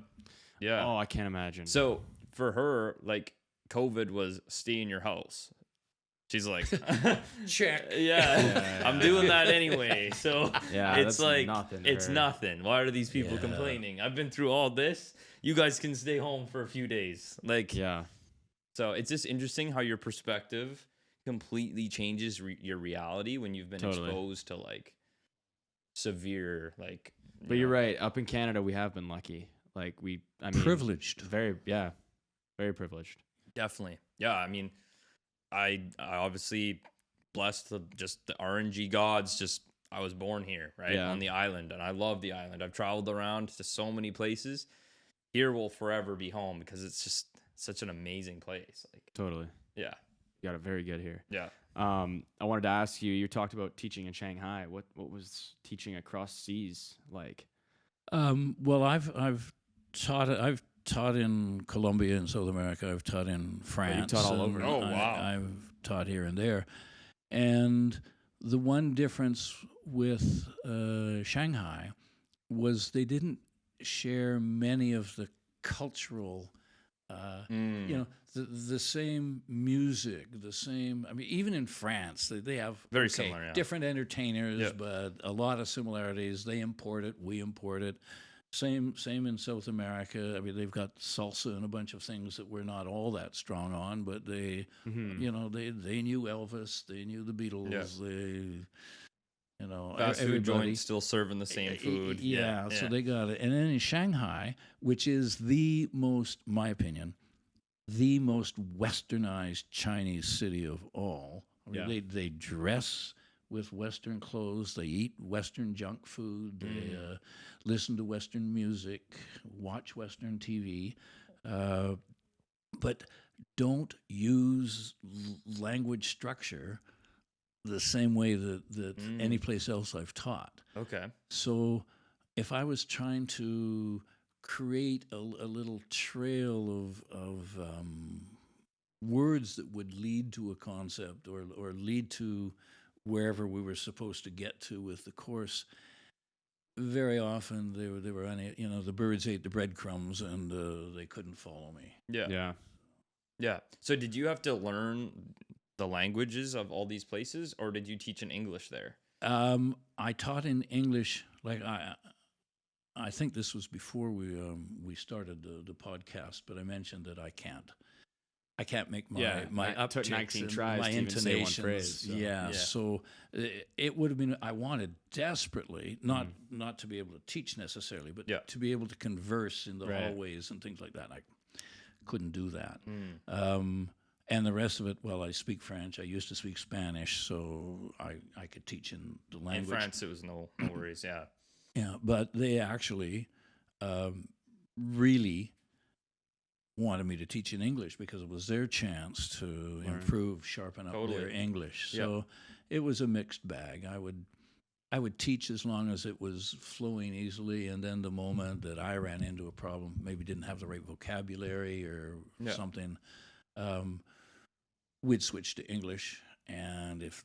Yeah. Oh, I can't imagine. So for her, like, COVID was stay in your house. She's like, check. Yeah, I'm doing that anyway. So it's like, it's her. nothing. Why are these people complaining? I've been through all this. You guys can stay home for a few days. Like, so it's just interesting how your perspective completely changes your reality when you've been exposed to like severe, like. But you're right. Up in Canada, we have been lucky. Like I mean, privileged. Very privileged. Definitely. Yeah. I mean, I obviously blessed just the RNG gods. Just I was born here, right, on the island, and I love the island. I've traveled around to so many places. Here will forever be home because it's just such an amazing place. Like totally. Yeah. You got it very good here. Yeah. I wanted to ask you. You talked about teaching in Shanghai. What was teaching across seas like? Well, I've taught in Colombia and South America. I've taught in France. You taught all over. Oh, wow. I've taught here and there. And the one difference with Shanghai was they didn't share many of the cultural, the same music, the same. I mean, even in France, they have very similar, different entertainers, but a lot of similarities. They import it, we import it. Same in South America. I mean, they've got salsa and a bunch of things that we're not all that strong on, but they, they knew Elvis, they knew the Beatles, fast food joints still serving the same food. So they got it. And then in Shanghai, which is the most, my opinion, the most westernized Chinese city of all. I mean, they dress with Western clothes. They eat Western junk food. They listen to Western music, watch Western TV, but don't use language structure the same way that any place else I've taught. Okay. So if I was trying to create a little trail of words that would lead to a concept or lead to wherever we were supposed to get to with the course, very often they were the birds ate the breadcrumbs and they couldn't follow me. Yeah. So did you have to learn the languages of all these places, or did you teach in English there? I taught in English. Like I think this was before we started the podcast, but I mentioned that I can't. I can't make my Yeah, my it took upticks 19 and tries my to even say one intonations. phrase, so. Yeah, Yeah. so it would have been. I wanted desperately not to be able to teach necessarily, but Yeah. to be able to converse in the Right. hallways and things like that. I couldn't do that. Mm. And the rest of it, well, I speak French. I used to speak Spanish, so I could teach in the In language. France, it was no worries. Yeah. Yeah, but they actually really wanted me to teach in English because it was their chance to improve, sharpen up their Totally. English. Yep. So it was a mixed bag. I would teach as long as it was flowing easily, and then the moment that I ran into a problem, maybe didn't have the right vocabulary or Yeah. something, we'd switch to English. And if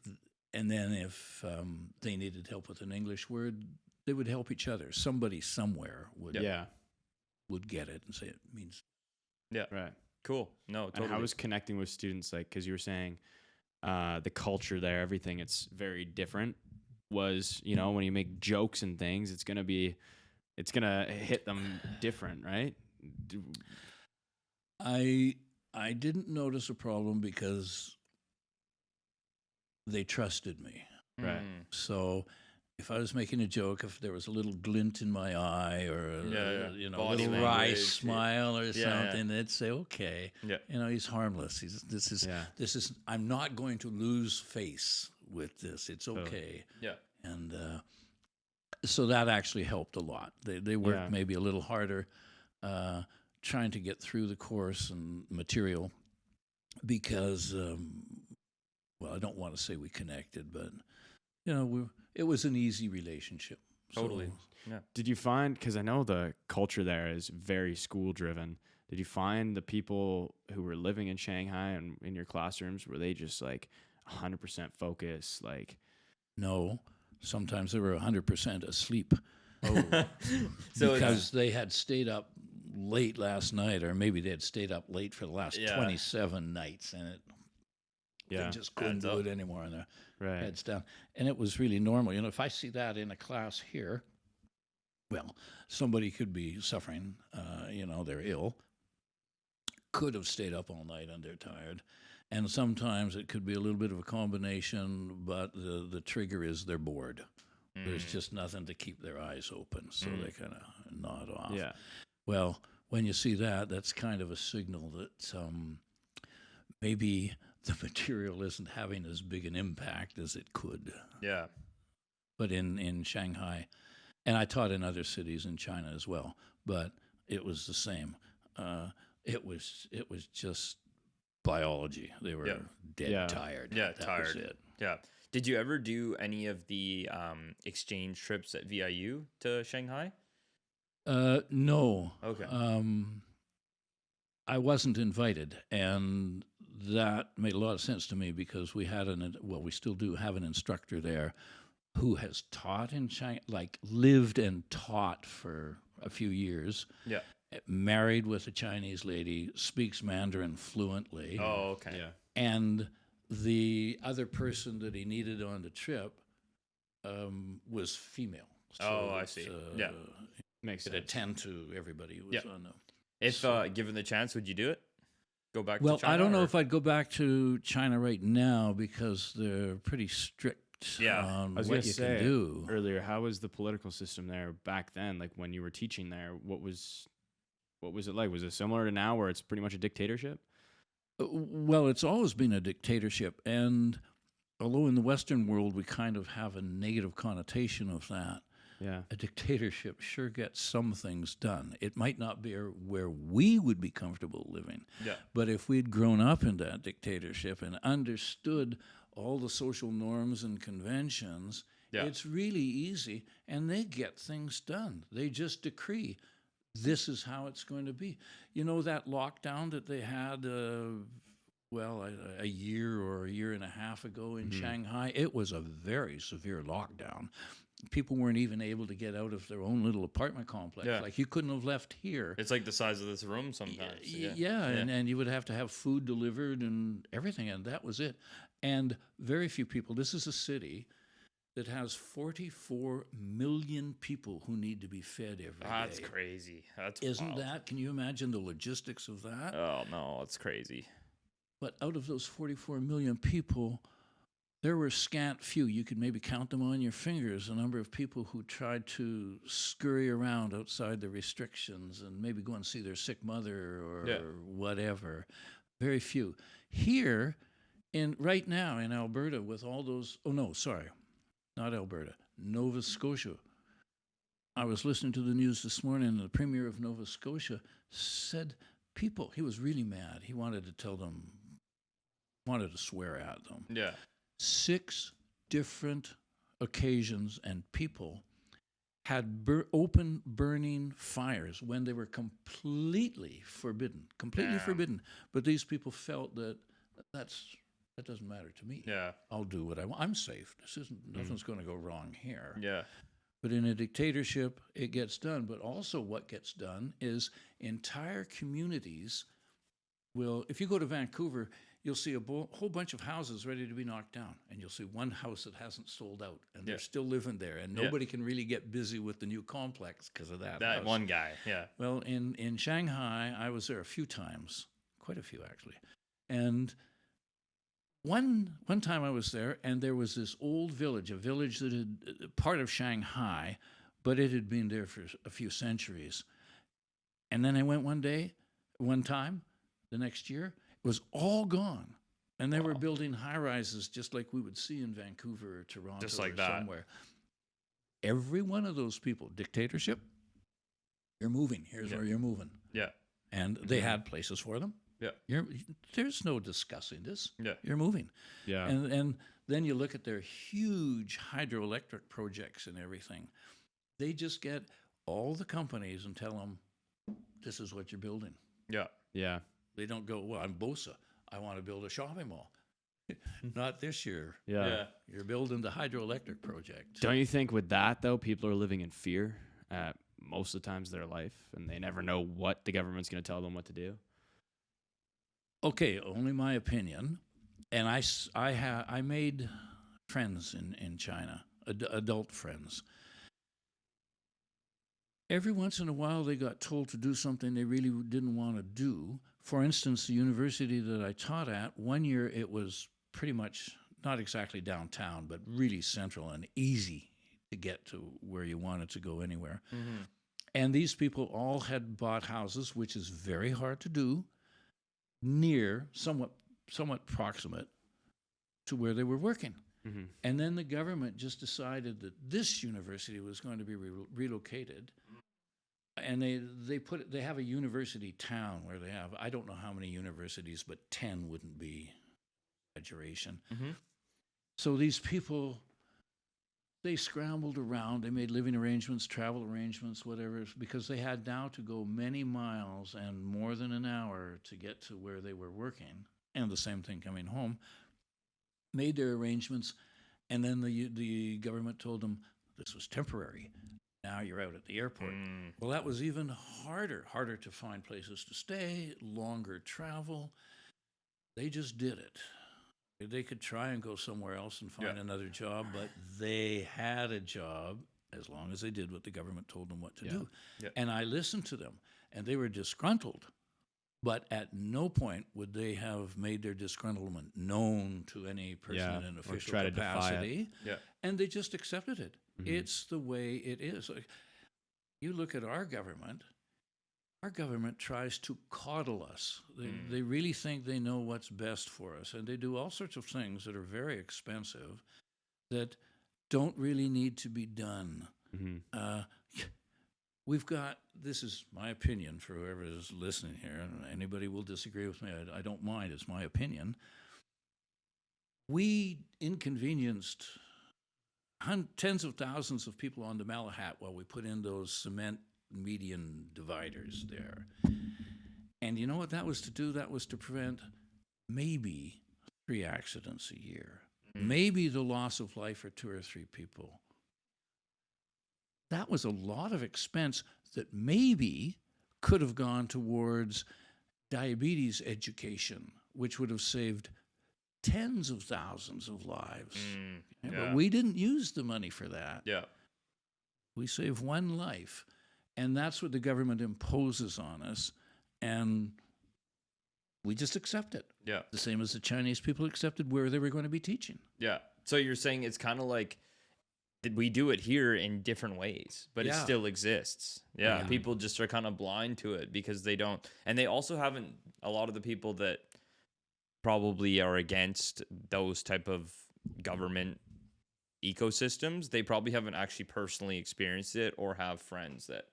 they needed help with an English word, they would help each other. Somebody somewhere would get it and say it means. Yeah. Right. Cool. No, totally. And how was connecting with students, like, because you were saying the culture there, everything, it's very different. Was, when you make jokes and things, it's gonna hit them different, right? I didn't notice a problem because they trusted me. Right. So if I was making a joke, if there was a little glint in my eye or a Body little wry language, smile or yeah. something, they'd say, "Okay, Yeah. he's harmless. This is. I'm not going to lose face with this. It's okay." Yeah. And so that actually helped a lot. They worked maybe a little harder trying to get through the course and material because, I don't want to say we connected, but it was an easy relationship. Totally. So, Yeah. Did you find, because I know the culture there is very school driven, did you find the people who were living in Shanghai and in your classrooms, were they just like 100% focused? Like, no, sometimes they were 100% asleep. oh, So because they had stayed up late last night, or maybe they had stayed up late for the last 27 nights, and they just couldn't do it anymore, and their heads down. And it was really normal. If I see that in a class here, well, somebody could be suffering, they're ill, could have stayed up all night and they're tired. And sometimes it could be a little bit of a combination, but the trigger is they're bored. There's just nothing to keep their eyes open, so they kind of nod off. yeah. Well, when you see that, that's kind of a signal that maybe the material isn't having as big an impact as it could. Yeah. But in Shanghai, and I taught in other cities in China as well, but it was the same. It was just biology. They were dead tired. Yeah, that tired. was it. Yeah. Did you ever do any of the exchange trips at VIU to Shanghai? No. Okay. I wasn't invited, and that made a lot of sense to me because we still do have an instructor there who has taught in China, like lived and taught for a few years. Yeah. Married with a Chinese lady, speaks Mandarin fluently. Oh, okay. Yeah. And the other person that he needed on the trip was female. So I see. Yeah. Makes could sense. attend to everybody who was on the. If given the chance, would you do it? Go back Well, to China? I don't know if I'd go back to China right now because they're pretty strict on I was what gonna you say can do. earlier, how was the political system there back then? Like when you were teaching there, what was it like? Was it similar to now where it's pretty much a dictatorship? Well, it's always been a dictatorship, and although in the Western world we kind of have a negative connotation of that, Yeah. a dictatorship sure gets some things done. It might not be where we would be comfortable living, but if we'd grown up in that dictatorship and understood all the social norms and conventions, it's really easy, and they get things done. They just decree, this is how it's going to be. That lockdown that they had, a year or a year and a half ago in Shanghai, it was a very severe lockdown. People weren't even able to get out of their own little apartment complex. Yeah. Like you couldn't have left here. It's like the size of this room sometimes. And you would have to have food delivered and everything, and that was it. And very few people. This is a city that has 44 million people who need to be fed every day. That's crazy. That's Isn't wild. that? Can you imagine the logistics of that? Oh no, it's crazy. But out of those 44 million people, there were scant few. You could maybe count them on your fingers, a number of people who tried to scurry around outside the restrictions and maybe go and see their sick mother or whatever. Very few. Here, right now in Alberta, with all those, oh no, sorry, not Alberta, Nova Scotia. I was listening to the news this morning, and the Premier of Nova Scotia said people, he was really mad. He wanted to tell them, wanted to swear at them. Yeah. 6 different occasions and people had open burning fires when they were completely forbidden. But these people felt that doesn't matter to me. Yeah. I'll do what I want. I'm safe. Nothing's going to go wrong here. Yeah. But in a dictatorship, it gets done. But also what gets done is entire communities will, if you go to Vancouver, you'll see a whole bunch of houses ready to be knocked down. And you'll see one house that hasn't sold out. And they're still living there. And nobody can really get busy with the new complex because of that house. One guy, yeah. Well, in Shanghai, I was there a few times. Quite a few, actually. And one time I was there, and there was this old village, a village that had part of Shanghai, but it had been there for a few centuries. And then I went one time, the next year, it was all gone. And they were building high-rises just like we would see in Vancouver or Toronto just like or that. somewhere. Every one of those people, dictatorship, you're moving. Here's where you're moving. Yeah. And they had places for them. Yeah. There's no discussing this. Yeah. You're moving. Yeah. And then you look at their huge hydroelectric projects and everything. They just get all the companies and tell them, this is what you're building. Yeah. Yeah. They don't go, well, I'm BOSA. I want to build a shopping mall. Not this year. Yeah. You're building the hydroelectric project. Don't you think with that, though, people are living in fear most of the times of their life, and they never know what the government's going to tell them what to do? Okay, only my opinion. And I made friends in China, adult friends. Every once in a while, they got told to do something they really didn't want to do. For instance, the university that I taught at, one year it was pretty much not exactly downtown, but really central and easy to get to where you wanted to go anywhere. Mm-hmm. And these people all had bought houses, which is very hard to do, near, somewhat proximate to where they were working. Mm-hmm. And then the government just decided that this university was going to be relocated. And they have a university town where they have, I don't know how many universities, but 10 wouldn't be exaggeration. Mm-hmm. So these people, they scrambled around. They made living arrangements, travel arrangements, whatever, because they had now to go many miles and more than an hour to get to where they were working, and the same thing coming home. Made their arrangements, and then the government told them this was temporary. Now you're out at the airport. Well, that was even harder to find places to stay, longer travel. They just did it. They could try and go somewhere else and find another job, but they had a job as long as they did what the government told them what to do. Yeah. And I listened to them, and they were disgruntled. But at no point would they have made their disgruntlement known to any person in an official capacity. Yeah. And they just accepted it. Mm-hmm. It's the way it is. Like, you look at our government tries to coddle us. They really think they know what's best for us. And they do all sorts of things that are very expensive that don't really need to be done. Mm-hmm. We've got, this is my opinion for whoever is listening here, and anybody will disagree with me, I don't mind, it's my opinion. We inconvenienced tens of thousands of people on the Malahat while we put in those cement median dividers there. And you know what that was to do? That was to prevent maybe 3 accidents a year, maybe the loss of life for 2 or 3 people. That was a lot of expense that maybe could have gone towards diabetes education, which would have saved tens of thousands of lives. But we didn't use the money for that. Yeah. We saved 1 life. And that's what the government imposes on us. And We just accept it. Yeah. The same as the Chinese people accepted where they were going to be teaching. Yeah. So you're saying it's kind of like we do it here in different ways, but it still exists. Yeah. People just are kind of blind to it because they don't. And they also haven't, a lot of the people that probably are against those type of government ecosystems, they probably haven't actually personally experienced it or have friends that,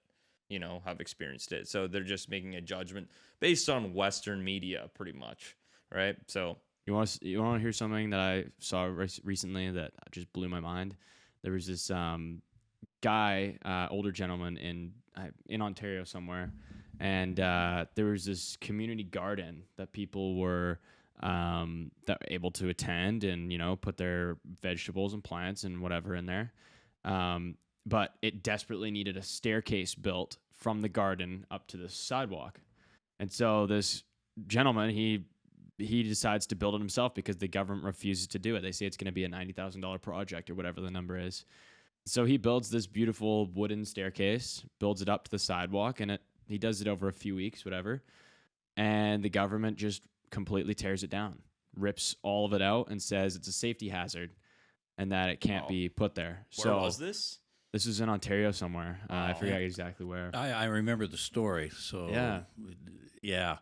you know, have experienced it. So they're just making a judgment based on Western media pretty much, right? So you want to hear something that I saw recently that just blew my mind? There was this guy, older gentleman in Ontario somewhere, and there was this community garden that people were able to attend and, you know, put their vegetables and plants and whatever in there. But it desperately needed a staircase built from the garden up to the sidewalk. And so this gentleman, he decides to build it himself because the government refuses to do it. They say it's going to be a $90,000 project or whatever the number is. So he builds this beautiful wooden staircase, builds it up to the sidewalk, and he does it over a few weeks, whatever. And the government just completely tears it down, rips all of it out, and says it's a safety hazard and that it can't be put there. Where was this? This is in Ontario somewhere. I forget exactly where. I remember the story. So yeah.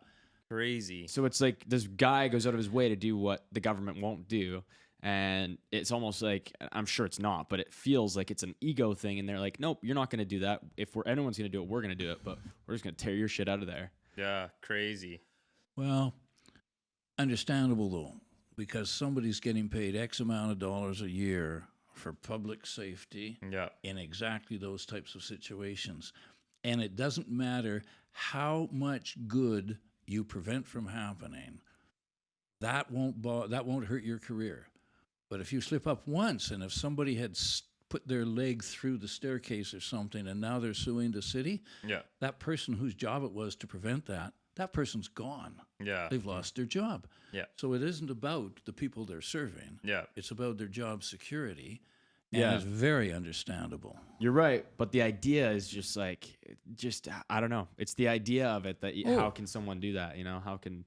Crazy. So it's like this guy goes out of his way to do what the government won't do. And it's almost like, I'm sure it's not, but it feels like it's an ego thing. And they're like, nope, you're not going to do that. If anyone's going to do it, we're going to do it. But we're just going to tear your shit out of there. Yeah, crazy. Well, understandable though, because somebody's getting paid X amount of dollars a year for public safety in exactly those types of situations. And it doesn't matter how much good you prevent from happening, that won't hurt your career. But if you slip up once, and if somebody had put their leg through the staircase or something, and now they're suing the city, that person whose job it was to prevent that person's gone. Yeah. They've lost their job. Yeah. So it isn't about the people they're serving. Yeah. It's about their job security. And it's very understandable. You're right. But the idea is just I don't know. It's the idea of it that how can someone do that? You know, how can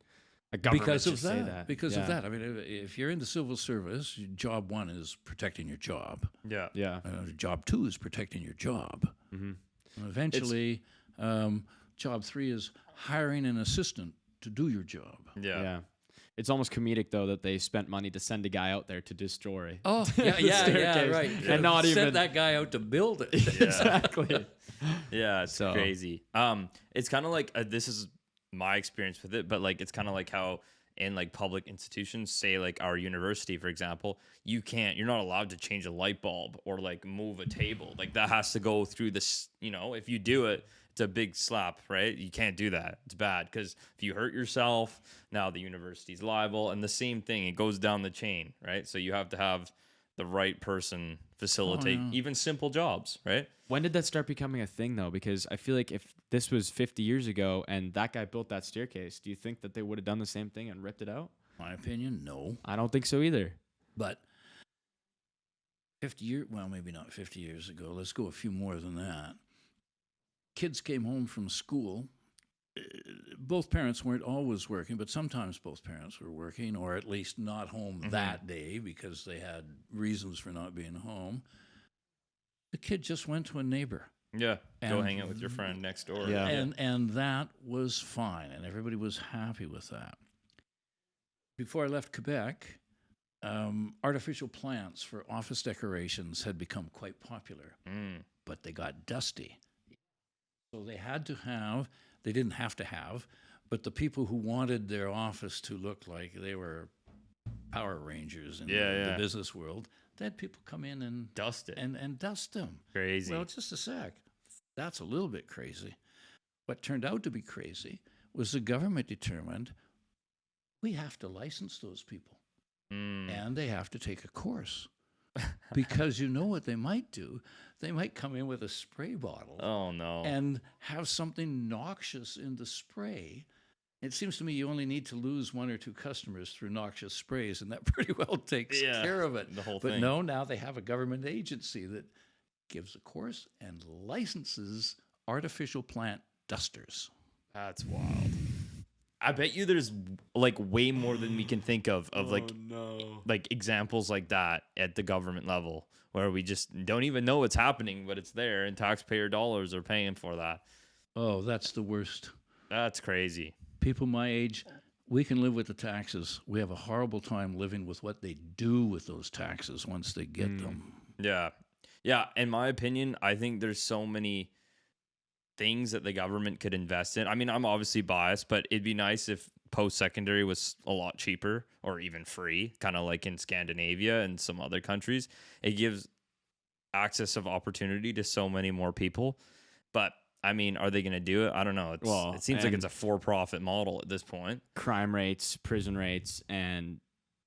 a government say that? Because of that. I mean, if you're in the civil service, job one is protecting your job. Yeah. Yeah. Job two is protecting your job. Mm-hmm. And eventually, job three is hiring an assistant to do your job. Yeah. Yeah. It's almost comedic, though, that they spent money to send a guy out there to destroy. Oh, yeah, right. Yeah. And not even send that guy out to build it. Yeah. Exactly. Yeah, it's crazy. It's kind of like this is my experience with it, but like it's kind of like how in like public institutions, say like our university, for example, you're not allowed to change a light bulb or like move a table. Like that has to go through this. You know, if you do it, it's a big slap, right? You can't do that. It's bad because if you hurt yourself, now the university's liable, and the same thing, it goes down the chain, right? So you have to have the right person facilitate even simple jobs, right? When did that start becoming a thing, though? Because I feel like if this was 50 years ago and that guy built that staircase, do you think that they would have done the same thing and ripped it out? My opinion, no. I don't think so either. But 50 years, well, maybe not 50 years ago. Let's go a few more than that. Kids came home from school. Both parents weren't always working, but sometimes both parents were working, or at least not home that day because they had reasons for not being home. The kid just went to a neighbor. Yeah, go hang out with your friend next door. Yeah. And that was fine, and everybody was happy with that. Before I left Quebec, artificial plants for office decorations had become quite popular, but they got dusty. So they didn't have to have, but the people who wanted their office to look like they were Power Rangers in the business world, they had people come in and dust it and dust them. Crazy. Well, just a sec. That's a little bit crazy. What turned out to be crazy was the government determined we have to license those people, and they have to take a course. Because you know what they might do? They might come in with a spray bottle. Oh, no. And have something noxious in the spray. It seems to me you only need to lose one or two customers through noxious sprays, and that pretty well takes care of it. The whole but thing. No, now they have a government agency that gives a course and licenses artificial plant dusters. That's wild. I bet you there's like way more than we can think of like examples like that at the government level where we just don't even know what's happening, but it's there and taxpayer dollars are paying for that. Oh, that's the worst. That's crazy. People my age, we can live with the taxes. We have a horrible time living with what they do with those taxes once they get them. Yeah. Yeah. In my opinion, I think there's so many things that the government could invest in. I mean, I'm obviously biased, but it'd be nice if post-secondary was a lot cheaper or even free, kind of like in Scandinavia and some other countries. It gives access of opportunity to so many more people. But I mean, are they going to do it? I don't know. It seems like it's a for-profit model at this point. Crime rates, prison rates, and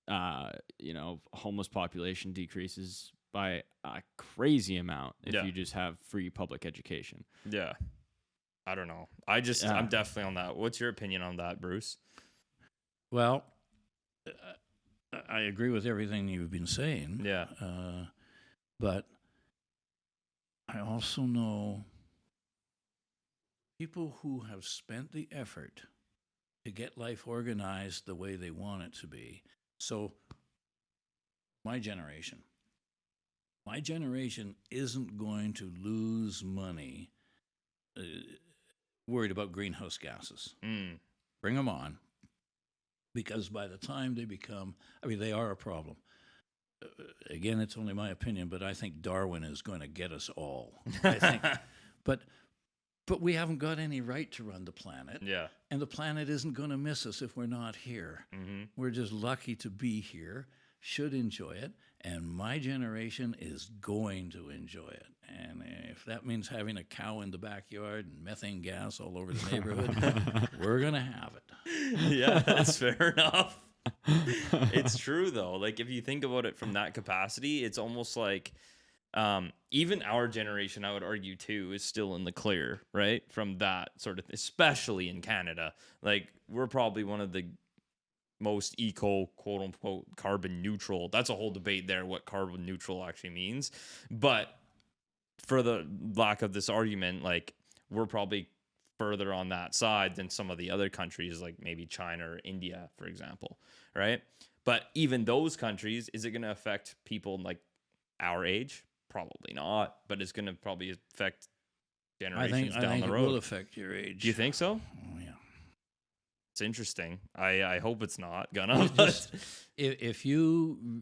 homeless population decreases by a crazy amount if you just have free public education. Yeah. I don't know. I'm definitely on that. What's your opinion on that, Bruce? Well, I agree with everything you've been saying. Yeah. But I also know people who have spent the effort to get life organized the way they want it to be. So my generation isn't going to lose money worried about greenhouse gases. Bring them on, because by the time they become, they are a problem. Again, it's only my opinion, but I think Darwin is going to get us all. I think, but we haven't got any right to run the planet. Yeah. And the planet isn't going to miss us if we're not here. Mm-hmm. We're just lucky to be here, should enjoy it, and my generation is going to enjoy it. And if that means having a cow in the backyard and methane gas all over the neighborhood, we're going to have it. Yeah, that's fair enough. It's true, though. Like, if you think about it from that capacity, it's almost like even our generation, I would argue, too, is still in the clear, right? From that sort of, especially in Canada. Like, we're probably one of the most eco, quote unquote, carbon neutral. That's a whole debate there, what carbon neutral actually means. But for the lack of this argument, like, we're probably further on that side than some of the other countries, like maybe China or India, for example, right? But even those countries, is it going to affect people like our age? Probably not, but it's going to probably affect generations down the road. I think it will affect your age. Do you think so? Oh, yeah. It's interesting. I hope it's not gonna. Just, if you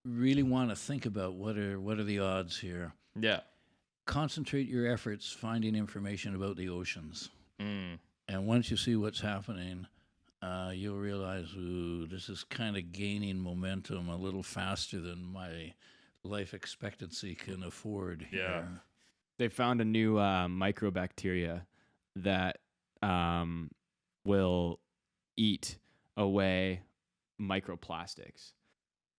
really want to think about what are the odds here, concentrate your efforts finding information about the oceans. And once you see what's happening, you'll realize, ooh, this is kind of gaining momentum a little faster than my life expectancy can afford here. Yeah. They found a new microbacteria that will eat away microplastics.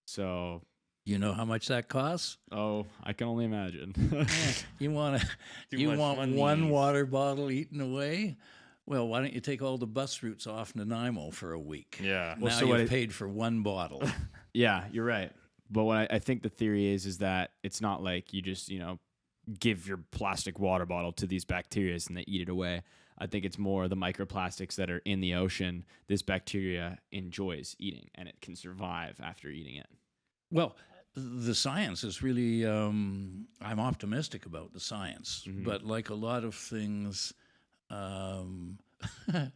So, you know how much that costs? Oh, I can only imagine. You want one water bottle eaten away? Well, why don't you take all the bus routes off Nanaimo for a week? Yeah. Now you've paid for one bottle. Yeah, you're right. But what I think the theory is that it's not like you just, give your plastic water bottle to these bacteria and they eat it away. I think it's more the microplastics that are in the ocean. This bacteria enjoys eating, and it can survive after eating it. Well, the science is really, I'm optimistic about the science. Mm-hmm. But like a lot of things...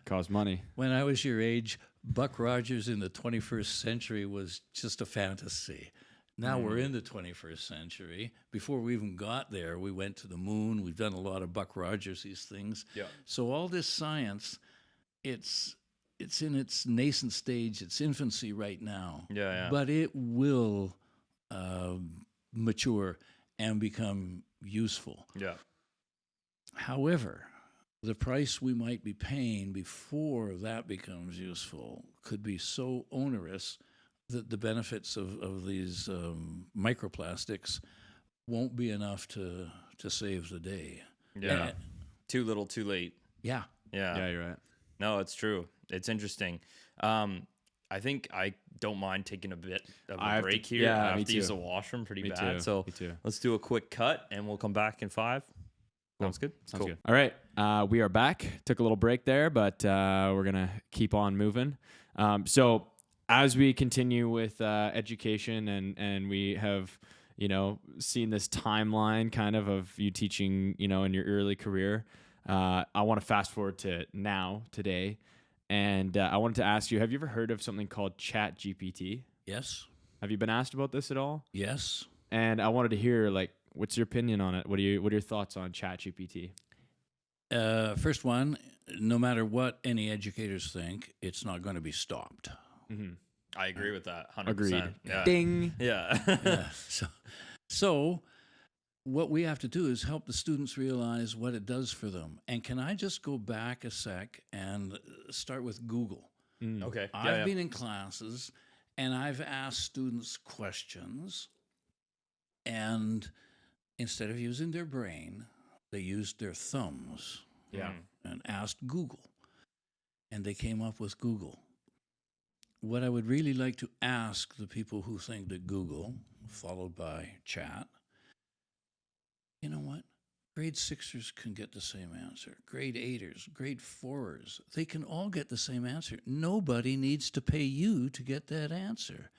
cost money. When I was your age, Buck Rogers in the 21st century was just a fantasy. Now we're in the 21st century. Before we even got there, we went to the moon. We've done a lot of Buck Rogers, these things. Yeah. So all this science, it's in its nascent stage, its infancy right now. Yeah. But it will mature and become useful. Yeah. However, the price we might be paying before that becomes useful could be so onerous that the benefits of these microplastics won't be enough to save the day. Yeah. Too little, too late. Yeah. Yeah, you're right. No, it's true. It's interesting. I think I don't mind taking a bit of a break here. I have to use the washroom pretty bad. So let's do a quick cut and we'll come back in 5. Sounds good. Sounds good. All right. We are back. Took a little break there, but we're going to keep on moving. So as we continue with education and we have, seen this timeline kind of you teaching, in your early career, I want to fast forward to now, today. And I wanted to ask you, have you ever heard of something called ChatGPT? Yes. Have you been asked about this at all? Yes. And I wanted to hear, what's your opinion on it? What are your thoughts on ChatGPT? First one, no matter what any educators think, it's not going to be stopped. Mm-hmm. I agree with that. 100%. Agreed. Yeah. Ding. Yeah. Yeah. So what we have to do is help the students realize what it does for them. And can I just go back a sec and start with Google? Okay. I've been in classes and I've asked students questions, and instead of using their brain, they used their thumbs. Yeah. And asked Google, and they came up with Google. What I would really like to ask the people who think that Google, followed by chat, you know what? Grade 6ers can get the same answer. Grade 8ers, grade 4ers, they can all get the same answer. Nobody needs to pay you to get that answer.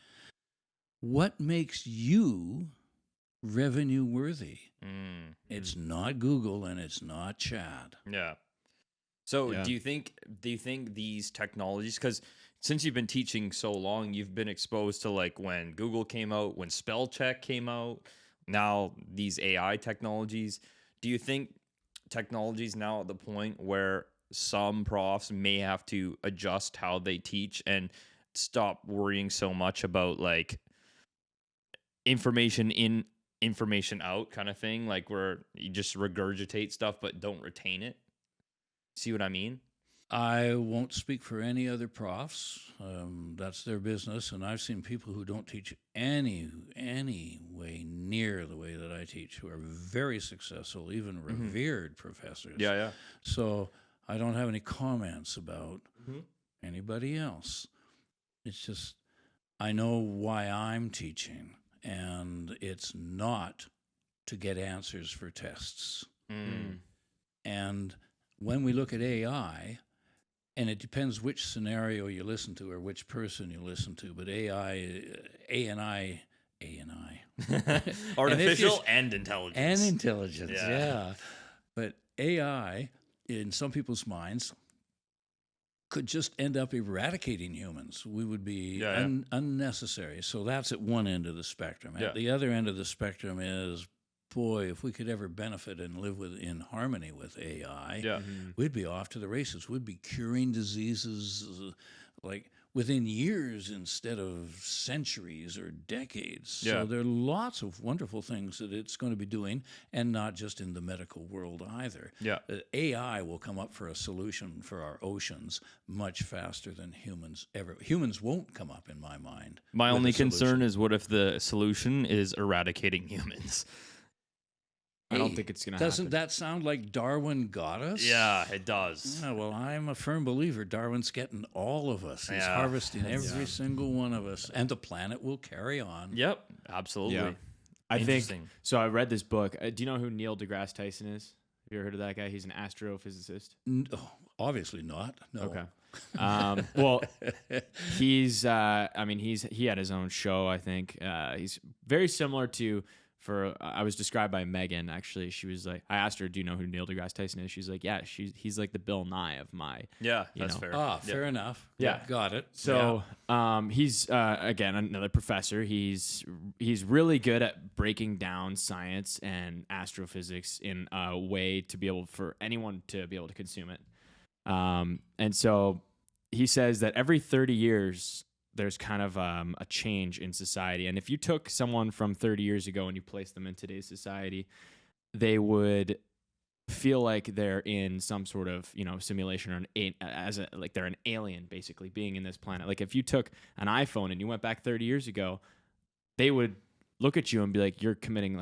What makes you revenue worthy? It's not Google and it's not chat. Yeah. So do you think these technologies, because since you've been teaching so long, you've been exposed to when Google came out, when spell check came out, now these AI technologies, do you think technology's now at the point where some profs may have to adjust how they teach and stop worrying so much about information in, information out kind of thing, where you just regurgitate stuff but don't retain it? See what I mean? I won't speak for any other profs. That's their business, and I've seen people who don't teach any way near the way that I teach, who are very successful, even revered professors. Yeah. So I don't have any comments about anybody else. It's just I know why I'm teaching, and it's not to get answers for tests. And when we look at AI, and it depends which scenario you listen to or which person you listen to, but AI, artificial and intelligence. And intelligence, yeah. But AI, in some people's minds, could just end up eradicating humans. We would be unnecessary. So that's at one end of the spectrum. At the other end of the spectrum is, boy, if we could ever benefit and live in harmony with AI, we'd be off to the races. We'd be curing diseases within years instead of centuries or decades. Yeah. So there are lots of wonderful things that it's going to be doing, and not just in the medical world either. Yeah. AI will come up for a solution for our oceans much faster than humans ever. Humans won't come up, in my mind. My only concern is, what if the solution is eradicating humans? I don't think it's going to happen. Doesn't that sound like Darwin got us? Yeah, it does. Yeah, well, I'm a firm believer Darwin's getting all of us. He's harvesting every single one of us, and the planet will carry on. Yep, absolutely. Yeah. I think so. I read this book. Do you know who Neil deGrasse Tyson is? Have you ever heard of that guy? He's an astrophysicist. Obviously not. No. Okay. Well, he's. He had his own show. I think he's very similar to. I was described by Megan, actually. She was like, I asked her, do you know who Neil deGrasse Tyson is? She's like, yeah, he's like the Bill Nye of my. Yeah, that's fair. Fair enough. Yeah. Got it. So he's, again, another professor. He's really good at breaking down science and astrophysics in a way to be able for anyone to be able to consume it. And so he says that every 30 years, there's kind of a change in society. And if you took someone from 30 years ago and you placed them in today's society, they would feel like they're in some sort of, simulation or they're an alien, basically, being in this planet. Like if you took an iPhone and you went back 30 years ago, they would look at you and be like, you're committing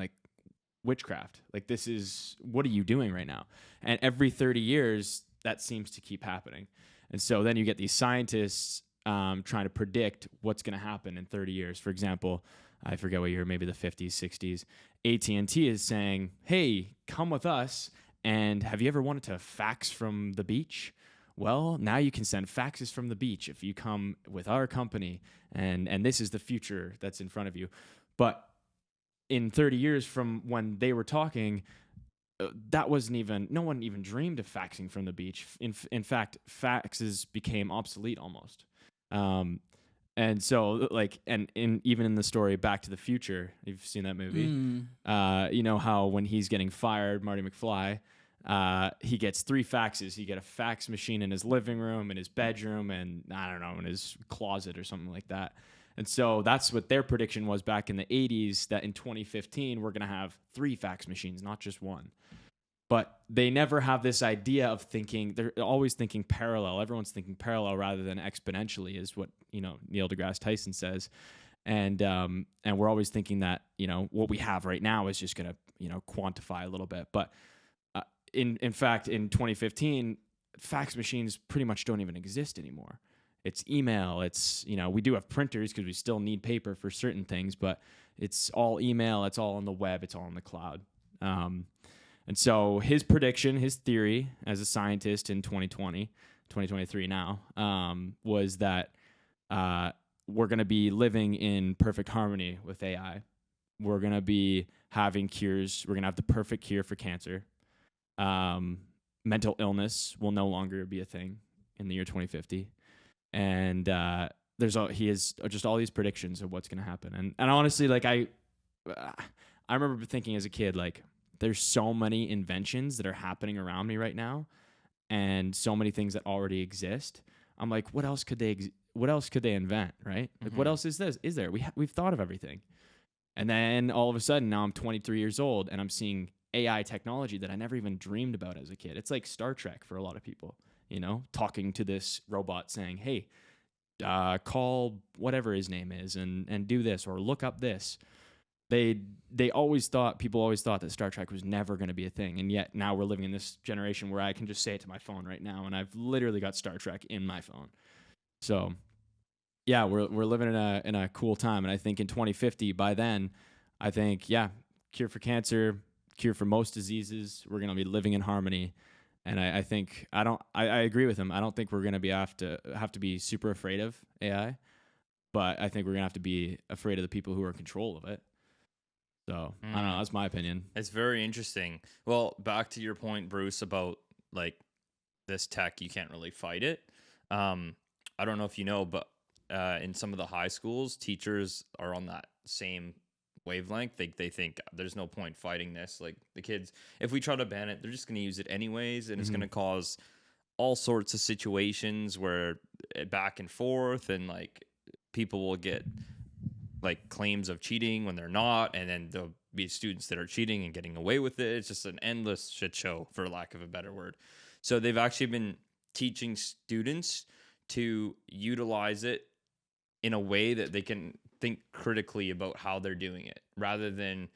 witchcraft. What are you doing right now? And every 30 years, that seems to keep happening. And so then you get these scientists trying to predict what's going to happen in 30 years. For example, I forget what year, maybe the 50s, 60s, AT&T is saying, hey, come with us And have you ever wanted to fax from the beach? Well, now you can send faxes from the beach if you come with our company, and this is the future that's in front of you. But in 30 years from when they were talking, that wasn't even, no one even dreamed of faxing from the beach. In fact, faxes became obsolete almost. And so, like, even in the story Back to the Future, you've seen that movie. You know how when he's getting fired, Marty McFly, he gets 3 faxes. He get a fax machine in his living room, in his bedroom, and I don't know, in his closet or something like that. And so that's what their prediction was back in the 80s, that in 2015 we're going to have 3 fax machines, not just one. But they never have this idea of thinking. They're always thinking parallel. Everyone's thinking parallel rather than exponentially, is what, you know, Neil deGrasse Tyson says. And we're always thinking that, you know, what we have right now is just going to, you know, quantify a little bit. But in fact, in 2015, fax machines pretty much don't even exist anymore. It's email. It's, you know, we do have printers because we still need paper for certain things, but it's all email. It's all on the web. It's all in the cloud. And so his prediction, his theory as a scientist in 2023 now, was that we're going to be living in perfect harmony with AI. We're going to be having cures. We're going to have the perfect cure for cancer. Mental illness will no longer be a thing in the year 2050. And he has just all these predictions of what's going to happen. And honestly, like I remember thinking as a kid, like, there's so many inventions that are happening around me right now, and so many things that already exist. I'm like, what else could they invent, right? Like, what else is there? We've thought of everything. And then all of a sudden, now I'm 23 years old, and I'm seeing AI technology that I never even dreamed about as a kid. It's like Star Trek for a lot of people, you know, talking to this robot saying, hey, call whatever his name is and do this, or look up this. People always thought that Star Trek was never going to be a thing, and yet now we're living in this generation where I can just say it to my phone right now, and I've literally got Star Trek in my phone. So, yeah, we're living in a cool time, and I think in 2050, by then, I think cure for cancer, cure for most diseases, we're going to be living in harmony, and I think I agree with him. I don't think we're going to have to be super afraid of AI, but I think we're going to have to be afraid of the people who are in control of it. So I don't know. That's my opinion. It's very interesting. Well, back to your point, Bruce, about like this tech, you can't really fight it. I don't know if you know, but in some of the high schools, teachers are on that same wavelength. They think there's no point fighting this. Like, the kids, if we try to ban it, they're just going to use it anyways, and it's going to cause all sorts of situations where back and forth, and like people will get like claims of cheating when they're not, and then there'll be students that are cheating and getting away with it. It's just an endless shit show, for lack of a better word. So they've actually been teaching students to utilize it in a way that they can think critically about how they're doing it, rather than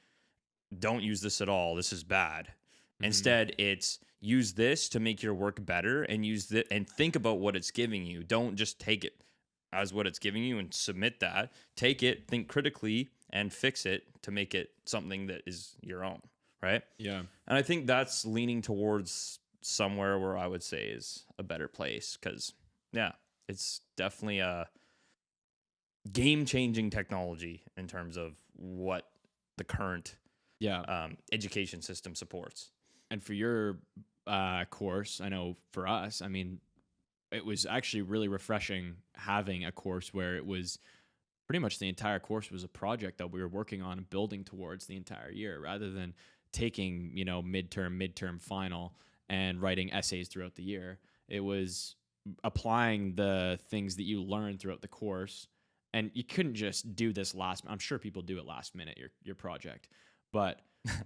don't use this at all, this is bad. Instead, it's use this to make your work better, and use that and think about what it's giving you. Don't just take it as what it's giving you and submit that. Take it, think critically, and fix it to make it something that is your own, right? Yeah. And I think that's leaning towards somewhere where I would say is a better place, because, yeah, it's definitely a game-changing technology in terms of what the current education system supports. And for your course, I know for us, I mean, it was actually really refreshing having a course where it was pretty much the entire course was a project that we were working on and building towards the entire year, rather than taking, you know, midterm, final, and writing essays throughout the year. It was applying the things that you learned throughout the course. And you couldn't just do this I'm sure people do it last minute, your project, but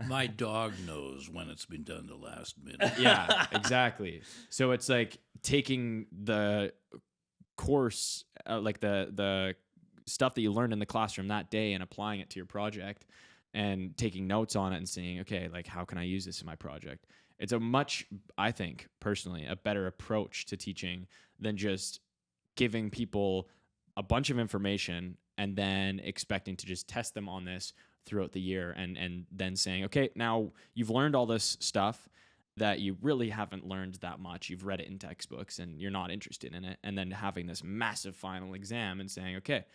my dog knows when it's been done the last minute. Yeah, exactly. So it's like taking the course, like the stuff that you learned in the classroom that day, and applying it to your project, and taking notes on it and saying, okay, like, how can I use this in my project? It's a much, I think personally, a better approach to teaching than just giving people a bunch of information and then expecting to just test them on this throughout the year, and then saying, okay, now you've learned all this stuff. that you really haven't learned that much. You've read it in textbooks and you're not interested in it. And then having this massive final exam and saying, okay,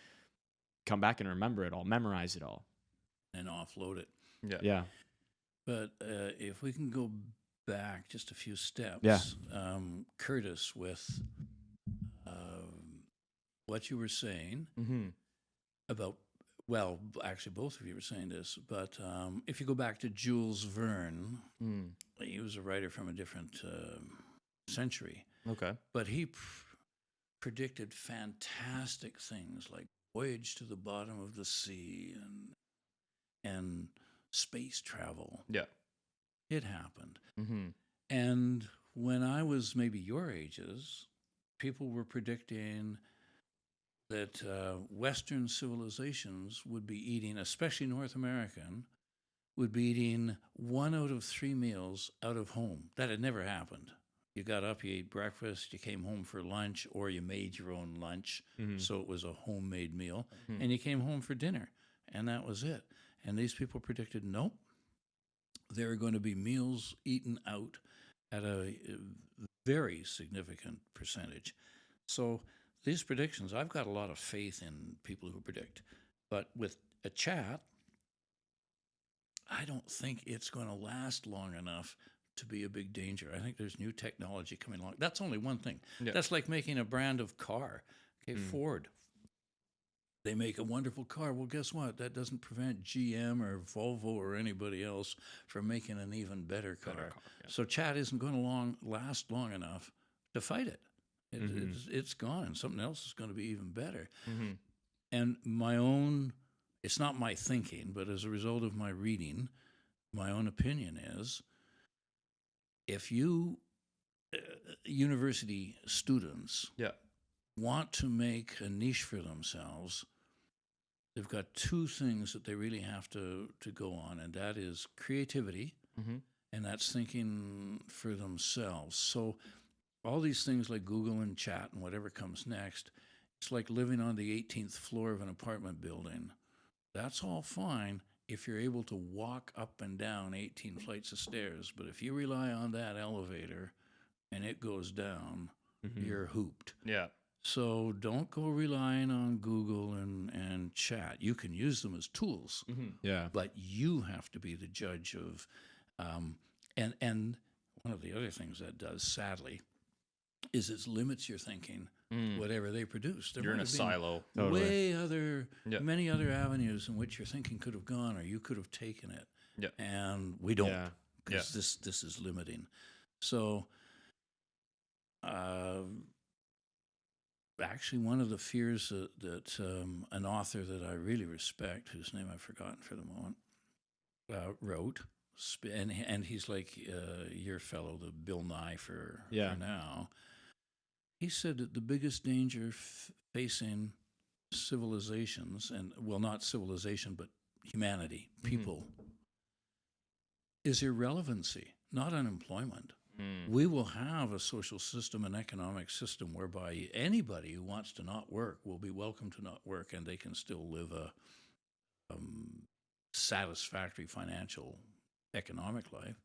come back and remember it all, memorize it all. And offload it. Yeah. Yeah. But if we can go back just a few steps, Yeah. Curtis, with what you were saying about, well, actually both of you were saying this, but if you go back to Jules Verne, he was a writer from a different century. Okay. But he predicted fantastic things like voyage to the bottom of the sea and space travel. Yeah. It happened. And when I was maybe your ages, people were predicting that Western civilizations would be eating, especially North American, would be eating 1 out of 3 meals out of home. That had never happened. You got up, you ate breakfast, you came home for lunch, or you made your own lunch. So it was a homemade meal. And you came home for dinner, and that was it. And these people predicted, nope, there are going to be meals eaten out at a very significant percentage. So these predictions, I've got a lot of faith in people who predict. But with a chat, I don't think it's going to last long enough to be a big danger. I think there's new technology coming along. That's only one thing. Yeah. That's like making a brand of car. Okay, Ford, they make a wonderful car. Well, guess what? That doesn't prevent GM or Volvo or anybody else from making an even better car. So chat isn't going to last long enough to fight it. It's gone. Something else is going to be even better. And my own, it's not my thinking, but as a result of my reading, my own opinion is, if you, university students, want to make a niche for themselves, they've got 2 things that they really have to go on, and that is creativity, and that's thinking for themselves. So all these things like Google and chat and whatever comes next, it's like living on the 18th floor of an apartment building. That's all fine if you're able to walk up and down 18 flights of stairs. But if you rely on that elevator and it goes down, you're hooped. Yeah. So don't go relying on Google and chat. You can use them as tools, but you have to be the judge of, and one of the other things that does, sadly, is it limits your thinking, whatever they produce. There You're in a silo. Many other avenues in which your thinking could have gone, or you could have taken it. Yeah. And we don't, because this is limiting. So, actually, one of the fears that an author that I really respect, whose name I've forgotten for the moment, wrote, and he's like your fellow, the Bill Nye for now. He said that the biggest danger facing civilizations, and well, not civilization, but humanity, people, is irrelevancy, not unemployment. We will have a social system, an economic system whereby anybody who wants to not work will be welcome to not work, and they can still live a satisfactory financial, economic life,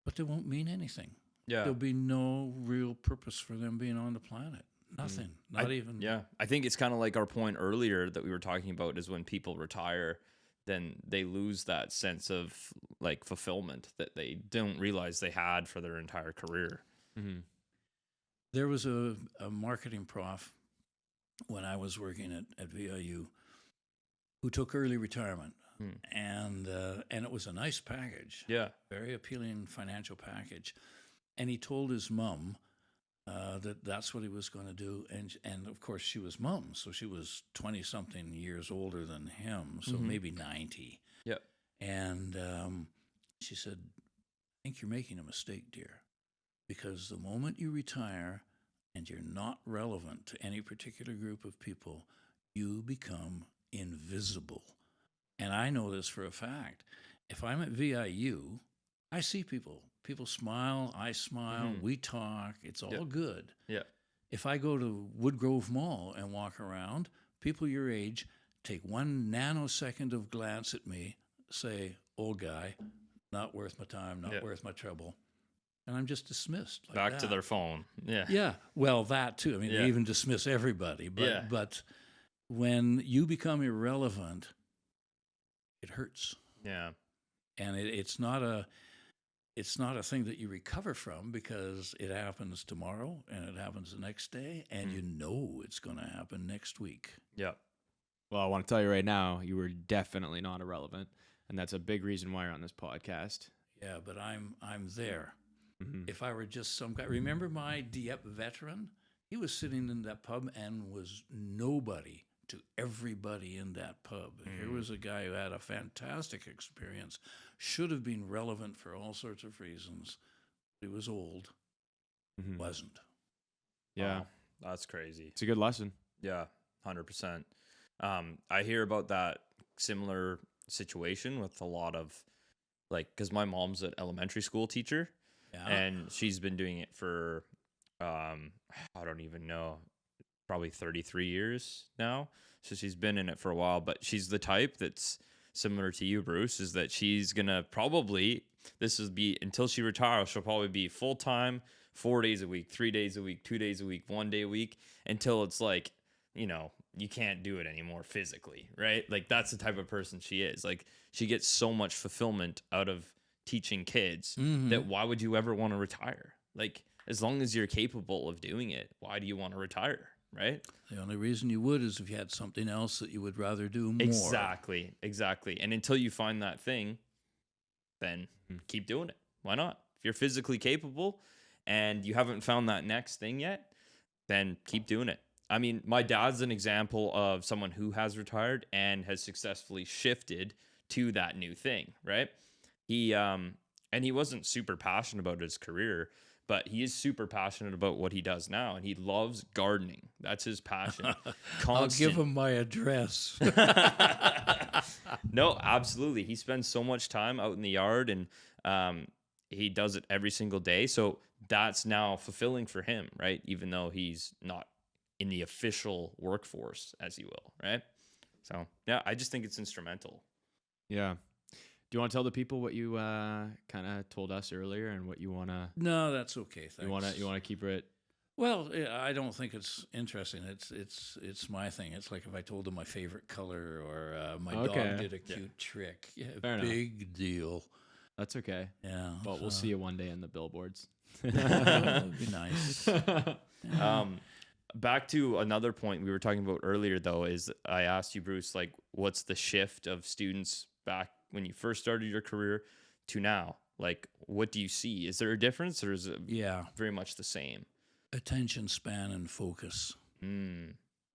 but they won't mean anything. Yeah. There'll be no real purpose for them being on the planet. Nothing. Not even. Yeah. I think it's kind of like our point earlier that we were talking about, is when people retire, then they lose that sense of like fulfillment that they don't realize they had for their entire career. There was a marketing prof when I was working at VIU who took early retirement. And it was a nice package. Yeah. Very appealing financial package. And he told his mom that's what he was going to do. And of course, she was mom. So she was 20-something years older than him. So maybe 90. Yeah. And she said, I think you're making a mistake, dear. Because the moment you retire and you're not relevant to any particular group of people, you become invisible. And I know this for a fact. If I'm at VIU, I see people. People smile, I smile, we talk. It's all good. Yeah. If I go to Woodgrove Mall and walk around, people your age take 1 nanosecond of glance at me, say, old guy, not worth my time, not worth my trouble. And I'm just dismissed. Like Back that. to their phone. Yeah. Yeah. Well, that too. I mean, they even dismiss everybody. But when you become irrelevant, it hurts. Yeah. And it's not a thing that you recover from, because it happens tomorrow and it happens the next day, and you know it's going to happen next week. Yeah. Well, I want to tell you right now, you were definitely not irrelevant, and that's a big reason why you're on this podcast. Yeah, but I'm there. Mm-hmm. If I were just some guy, remember my Dieppe veteran? He was sitting in that pub and was nobody to everybody in that pub. Here was a guy who had a fantastic experience, should have been relevant for all sorts of reasons. He was old, wasn't. Yeah, wow, that's crazy. It's a good lesson. Yeah, 100%. I hear about that similar situation with a lot of, like, because my mom's an elementary school teacher, and she's been doing it for, I don't even know, probably 33 years now. So she's been in it for a while, but she's the type that's similar to you, Bruce, is that she's going to probably, this will be until she retires, she'll probably be full-time, 4 days a week, 3 days a week, 2 days a week, 1 day a week, until it's like, you know, you can't do it anymore physically, right? Like, that's the type of person she is. Like, she gets so much fulfillment out of teaching kids that why would you ever want to retire? Like, as long as you're capable of doing it, why do you want to retire, right? The only reason you would is if you had something else that you would rather do more. Exactly. And until you find that thing, then keep doing it. Why not? If you're physically capable and you haven't found that next thing yet, then keep doing it. I mean, my dad's an example of someone who has retired and has successfully shifted to that new thing, right? He wasn't super passionate about his career, but he is super passionate about what he does now, and he loves gardening. That's his passion. I'll give him my address. No, absolutely. He spends so much time out in the yard, and he does it every single day. So that's now fulfilling for him, right? Even though he's not in the official workforce, as you will, right? So, yeah, I just think it's instrumental. Yeah. Do you want to tell the people what you kind of told us earlier, and what you want to? No, that's okay. Thanks. You want to keep it? Well, I don't think it's interesting. It's my thing. It's like if I told them my favorite color, or my dog did a cute trick. Yeah, big deal. That's okay. Yeah. But we'll see you one day in the billboards. That would be nice. Back to another point we were talking about earlier, though, is I asked you, Bruce, like, what's the shift of students back when you first started your career to now? Like, what do you see? Is there a difference, or is it very much the same? Attention span and focus.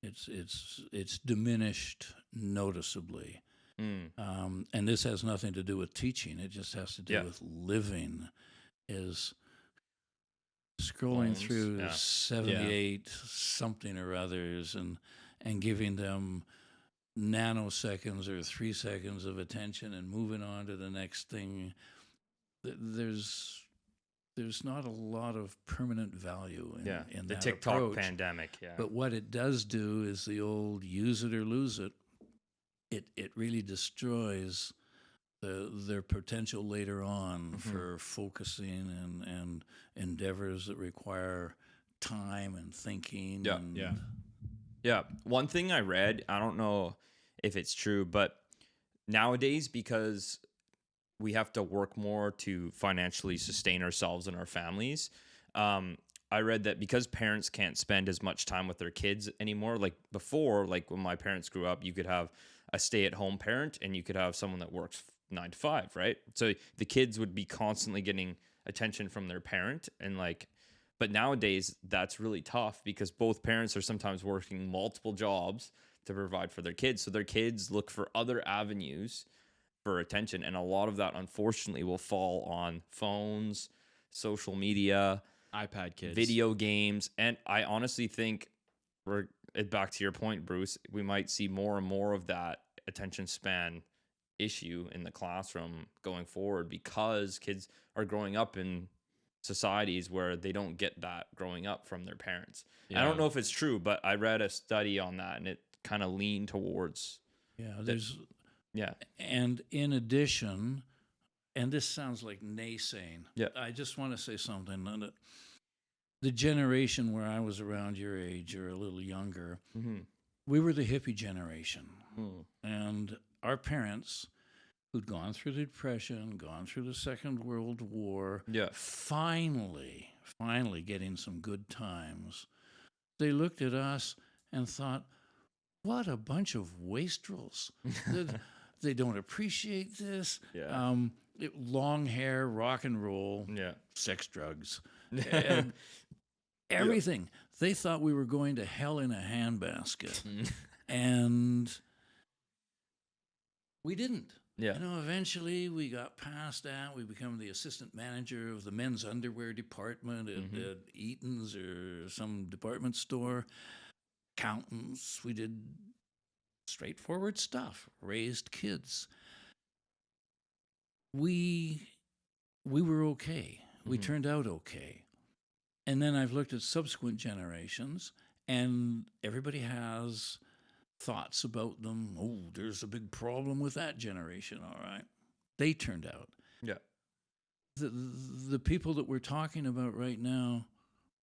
It's diminished noticeably. And this has nothing to do with teaching. It just has to do with living. Is scrolling through 78 something or others and giving them nanoseconds or 3 seconds of attention and moving on to the next thing. There's not a lot of permanent value in the that TikTok approach. pandemic. But what it does do is the old use it or lose it. It really destroys their potential later on for focusing and endeavors that require time and thinking. Yeah. One thing I read, I don't know if it's true, but nowadays, because we have to work more to financially sustain ourselves and our families, I read that because parents can't spend as much time with their kids anymore, like before, like when my parents grew up, you could have a stay-at-home parent and you could have someone that works 9 to 5, right? So the kids would be constantly getting attention from their parent, and like, but nowadays that's really tough because both parents are sometimes working multiple jobs to provide for their kids. So their kids look for other avenues for attention, and a lot of that unfortunately will fall on phones, social media, iPad kids, video games. And I honestly think, back to your point, Bruce, we might see more and more of that attention span issue in the classroom going forward, because kids are growing up in societies where they don't get that growing up from their parents. I don't know if it's true, but I read a study on that, and it kind of leaned towards and in addition, and this sounds like naysaying. Yeah. I just want to say something. The generation where I was around your age or a little younger, we were the hippie generation. And our parents, who'd gone through the Depression, gone through the Second World War, finally getting some good times, they looked at us and thought, what a bunch of wastrels. They don't appreciate this. Long hair, rock and roll, sex, drugs, and everything. They thought we were going to hell in a handbasket. And we didn't. Eventually we got past that. We became the assistant manager of the men's underwear department at Eaton's or some department store. Accountants. We did straightforward stuff. Raised kids. We were okay. We turned out okay. And then I've looked at subsequent generations, and everybody has thoughts about them. Oh, there's a big problem with that generation. All right. They turned out. The people that we're talking about right now,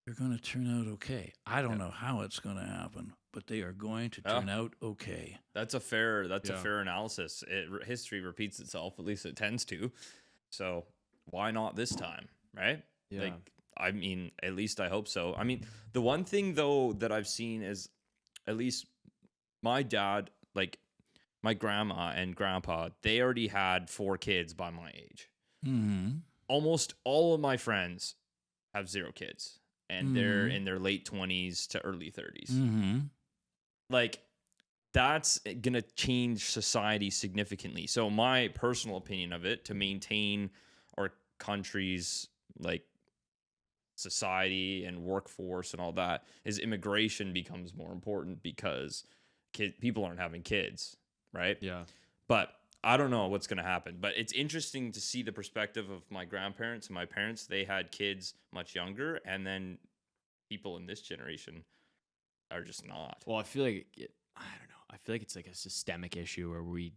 they're going to turn out okay. I don't know how it's going to happen, but they are going to turn out okay. That's a fair analysis. History repeats itself, at least it tends to. So why not this time, right? I mean, at least I hope so. I mean, the one thing though that I've seen is, at least my dad, like my grandma and grandpa, they already had 4 kids by my age. Almost all of my friends have 0 kids, and they're in their late 20s to early 30s. Like, that's going to change society significantly. So my personal opinion of it, to maintain our country's like society and workforce and all that, is immigration becomes more important because people aren't having kids, right? But I don't know what's going to happen. But it's interesting to see the perspective of my grandparents and my parents. They had kids much younger, and then people in this generation are just not. Well, I feel like I don't know. I feel like it's like a systemic issue where we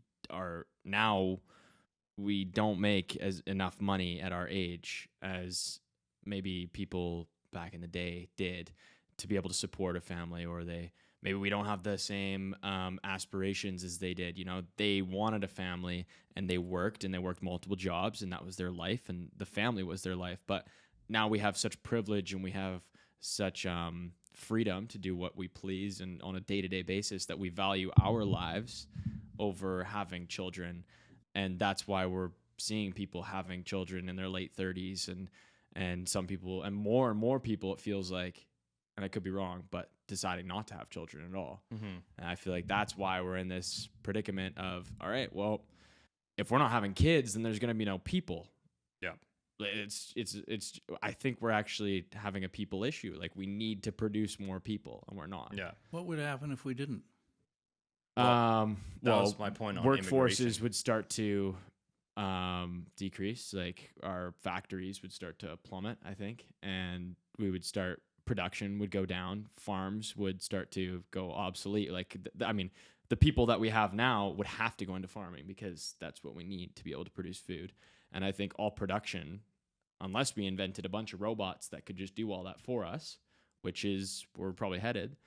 don't make enough money at our age as maybe people back in the day did to be able to support a family, or maybe we don't have the same aspirations as they did. They wanted a family and they worked multiple jobs, and that was their life, and the family was their life. But now we have such privilege and we have such freedom to do what we please and on a day-to-day basis that we value our lives over having children. And that's why we're seeing people having children in their late 30s and some people, and more people, it feels like, and I could be wrong, but deciding not to have children at all. And I feel like that's why we're in this predicament of, all right, well, if we're not having kids, then there's going to be no people. It's I think we're actually having a people issue. Like, we need to produce more people, and we're not. What would happen if we didn't? That was my point on workforces would start to decrease. Like, our factories would start to plummet, I think, and production would go down. Farms would start to go obsolete. Like, I mean, the people that we have now would have to go into farming because that's what we need to be able to produce food. And I think all production, unless we invented a bunch of robots that could just do all that for us, which is where we're probably headed.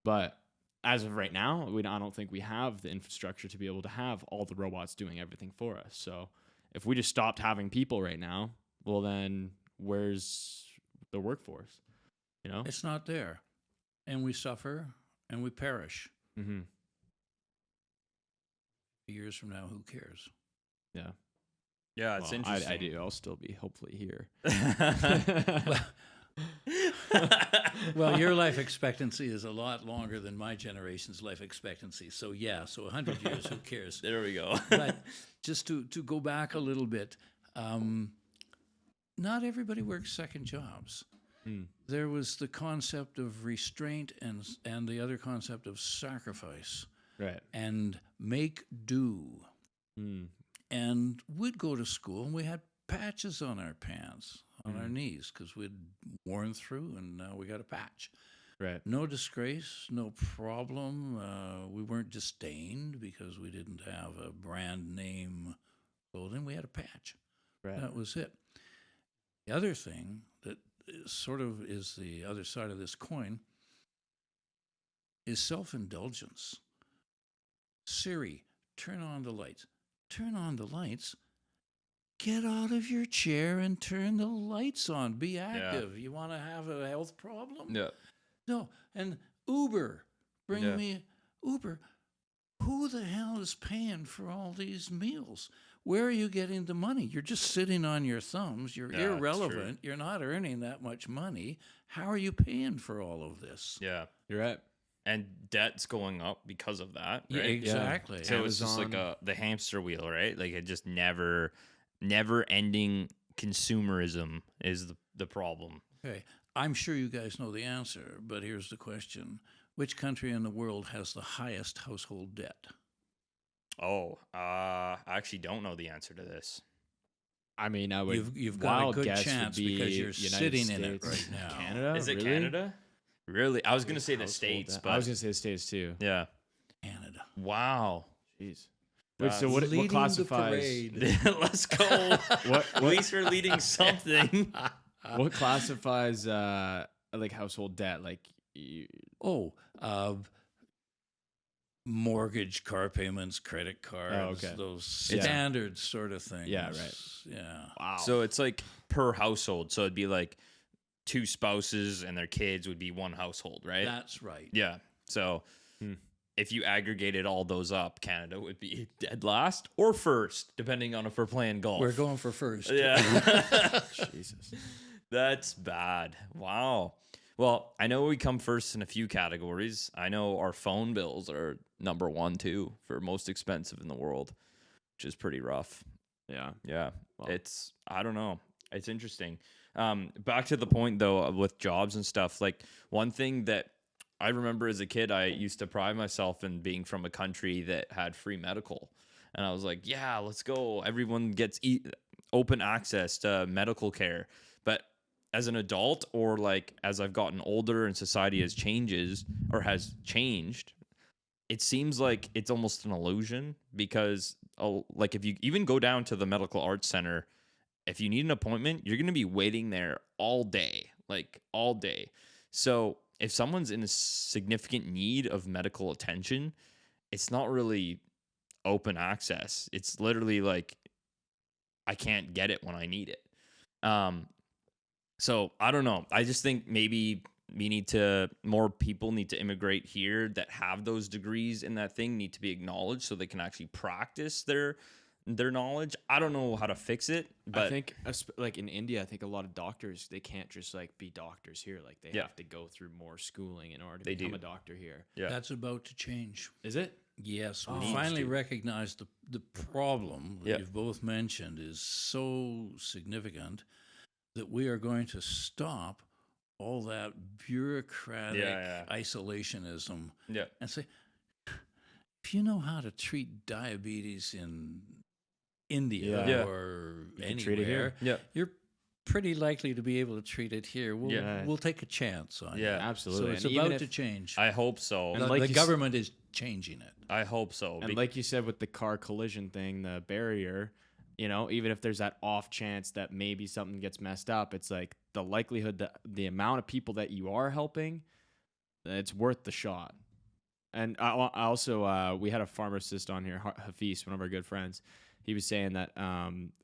But as of right now, I don't think we have the infrastructure to be able to have all the robots doing everything for us. So if we just stopped having people right now, well, then where's the workforce? It's not there. And we suffer and we perish. Years from now, who cares? It's interesting. I do. I'll still be hopefully here. Well, your life expectancy is a lot longer than my generation's life expectancy. So 100 years, who cares? There we go. But just to go back a little bit, not everybody works second jobs. There was the concept of restraint and the other concept of sacrifice. Right. And make do. And we'd go to school and we had patches on our pants, on our knees, because we'd worn through and now we got a patch. Right. No disgrace, no problem. We weren't disdained because we didn't have a brand name clothing. We had a patch. Right. That was it. The other thing that sort of is the other side of this coin is self-indulgence. Siri, turn on the lights. Turn on the lights. Get out of your chair and turn the lights on. Be active. You want to have a health problem? Yeah. No. And Uber, bring Yeah. me Uber. Who the hell is paying for all these meals? Where are you getting the money? You're just sitting on your thumbs. You're Yeah, it's true. irrelevant. You're not earning that much money. How are you paying for all of this? Yeah. You're right. And debt's going up because of that, Yeah, right? exactly. So it's just like Amazon. the hamster wheel, right? Like it just never ending consumerism is the problem. Okay. I'm sure you guys know the answer, but here's the question. Which country in the world has the highest household debt? Oh, I actually don't know the answer to this. I mean, I would. You've got a wild good guess would chance be because you're United sitting in it States. right now. Canada? Is it Really? Canada? Really? I was going to say the Household States, debt. but I was gonna say the States too. yeah. Canada. Wow. Jeez. Wait, so what Leading the classifies? parade. Let's go. At least we're leading something. What classifies like household debt? Like, Oh, mortgage, car payments, credit cards, okay. those Yeah. standard sort of things. Yeah, right. Yeah. wow. So it's like per household. So it'd be like 2 spouses and their kids would be one household, right? That's right. Yeah. So if you aggregated all those up, Canada would be dead last or first, depending on if we're playing golf. We're going for first. Yeah. Jesus. That's bad. Wow. Well, I know we come first in a few categories. I know our phone bills are number 1 too for most expensive in the world, which is pretty rough. Yeah. Yeah. Well. It's, I don't know. It's interesting. Back to the point though, with jobs and stuff, like one thing that I remember as a kid, I used to pride myself in being from a country that had free medical. And I was like, yeah, let's go. Everyone gets open access to medical care. But as an adult, or like as I've gotten older and society has changed, it seems like it's almost an illusion because like if you even go down to the medical arts center, if you need an appointment, you're going to be waiting there all day, like all day. So if someone's in a significant need of medical attention, it's not really open access. It's literally like I can't get it when I need it. So I don't know. I just think maybe more people need to immigrate here that have those degrees in that thing, need to be acknowledged so they can actually practice their knowledge. I don't know how to fix it, but I think like in India, I think a lot of doctors, they can't just like be doctors here. Like they have to go through more schooling in order to become a doctor here. yeah. That's about to change. Is it? Yes, we Needs finally to. recognize the problem that Yeah. you've both mentioned is so significant that we are going to stop all that bureaucratic isolationism Yeah. and say, if you know how to treat diabetes in India Yeah. or You can treat it anywhere, here. Yeah. you're pretty likely to be able to treat it here. We'll, Yeah. we'll take a chance on Yeah. it. Absolutely. So it's And even about if- to change. I hope so. And The, like the you s- government is changing it. I hope so. And like you said with the car collision thing, the barrier, you know, even if there's that off chance that maybe something gets messed up, it's like the likelihood that the amount of people that you are helping, it's worth the shot. And I also, we had a pharmacist on here, Hafiz, one of our good friends. He was saying that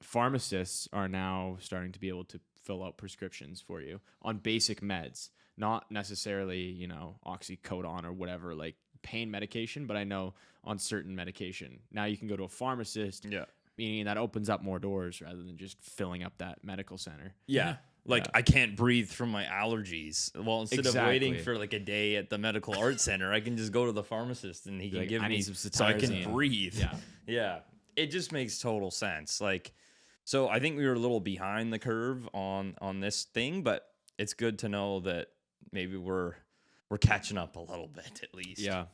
pharmacists are now starting to be able to fill out prescriptions for you on basic meds, not necessarily, you know, oxycodone or whatever, like pain medication, but I know on certain medication. Now you can go to a pharmacist, yeah. meaning that opens up more doors rather than just filling up that medical center. Yeah. Like I can't breathe from my allergies. Well, instead of waiting Exactly. for like a day at the medical arts center, I can just go to the pharmacist and he can Like, give I me need some so I can cetirizine. breathe. Yeah. Yeah. It just makes total sense. Like, so I think we were a little behind the curve on this thing, but it's good to know that maybe we're catching up a little bit at least. Yeah.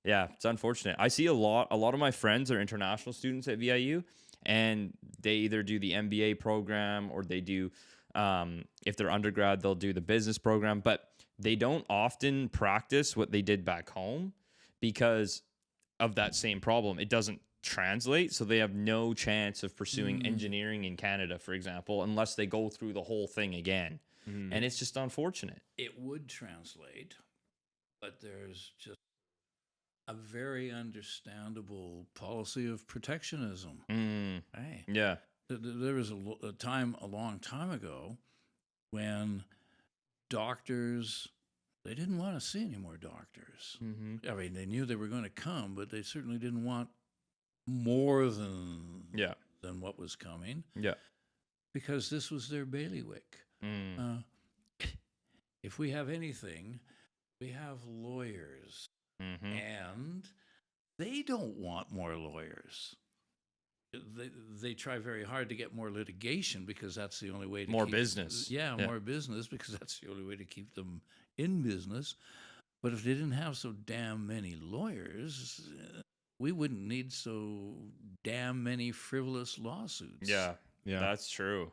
Yeah, it's unfortunate. I see a lot of my friends are international students at VIU, and they either do the MBA program or they do, if they're undergrad, they'll do the business program, but they don't often practice what they did back home because of that same problem. It doesn't translate, so they have no chance of pursuing engineering in Canada, for example, unless they go through the whole thing again. And it's just unfortunate. It would translate, but there's just a very understandable policy of protectionism. Hey, Yeah. there was a time a long time ago when doctors, they didn't want to see any more doctors. I mean, they knew they were going to come, but they certainly didn't want more than what was coming. Yeah. Because this was their bailiwick. If we have anything, we have lawyers, and they don't want more lawyers. They try very hard to get more litigation because that's the only way to more keep, business. Yeah, more business because that's the only way to keep them in business. But if they didn't have so damn many lawyers, we wouldn't need so damn many frivolous lawsuits. Yeah, that's true.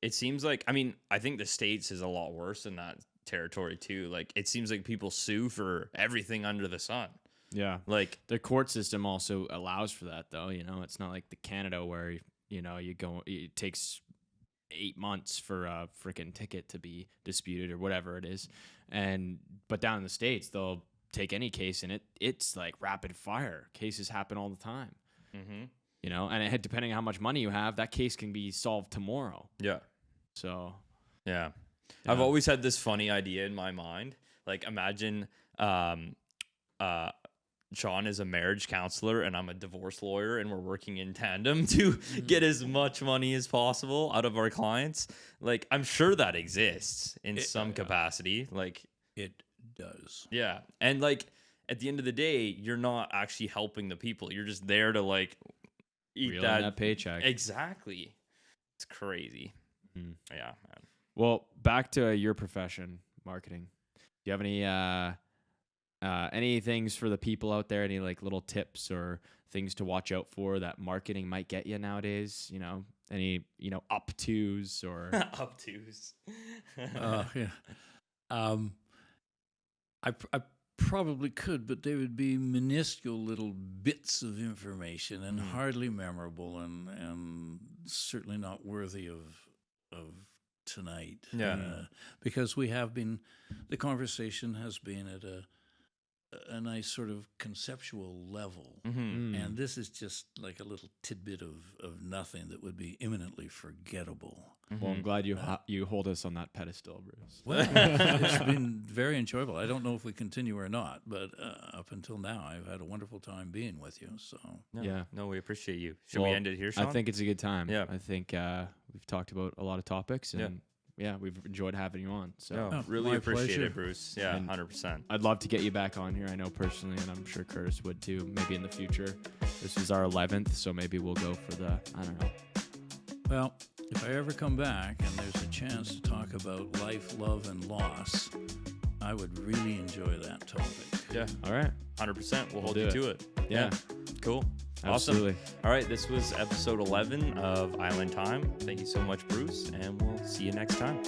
It seems like, I mean, I think the States is a lot worse in that territory too. Like, it seems like people sue for everything under the sun. Yeah. Like, the court system also allows for that, though. You know, it's not like the Canada where, you know, it takes 8 months for a freaking ticket to be disputed or whatever it is. But down in the States, they'll take any case and it's like rapid fire. Cases happen all the time. You know, and depending on how much money you have, that case can be solved tomorrow. Yeah. So, yeah. I've always had this funny idea in my mind. Like, imagine John is a marriage counselor and I'm a divorce lawyer, and we're working in tandem to get as much money as possible out of our clients. Like, I'm sure that exists in some capacity. Like, it does. Yeah. And like, at the end of the day, you're not actually helping the people. You're just there to like eat that paycheck. Exactly. It's crazy. Yeah, man. Well, back to your profession, marketing. Do you have any things for the people out there? Any like little tips or things to watch out for that marketing might get you nowadays? You know, any up tos or up tos? Yeah. I probably could, but they would be minuscule little bits of information and hardly memorable, and certainly not worthy of tonight. Yeah. Because the conversation has been at a nice sort of conceptual level. And this is just like a little tidbit of nothing that would be imminently forgettable. Well, I'm glad you hold us on that pedestal, Bruce. Well, it's been very enjoyable. I don't know if we continue or not, but up until now, I've had a wonderful time being with you. So No, we appreciate you. Should we end it here, Sean? I think it's a good time. Yeah. I think we've talked about a lot of topics, and we've enjoyed having you on. So really appreciate pleasure. it, Bruce. Yeah, 100%. I'd love to get you back on here. I know personally, and I'm sure Curtis would too. Maybe in the future. This is our 11th, so maybe we'll go for the, I don't know. Well, if I ever come back and there's a chance to talk about life, love, and loss, I would really enjoy that topic. Yeah. All right. 100%. We'll hold you to it. Yeah. Cool. Absolutely. Awesome. All right. This was episode 11 of Island Time. Thank you so much, Bruce, and we'll see you next time.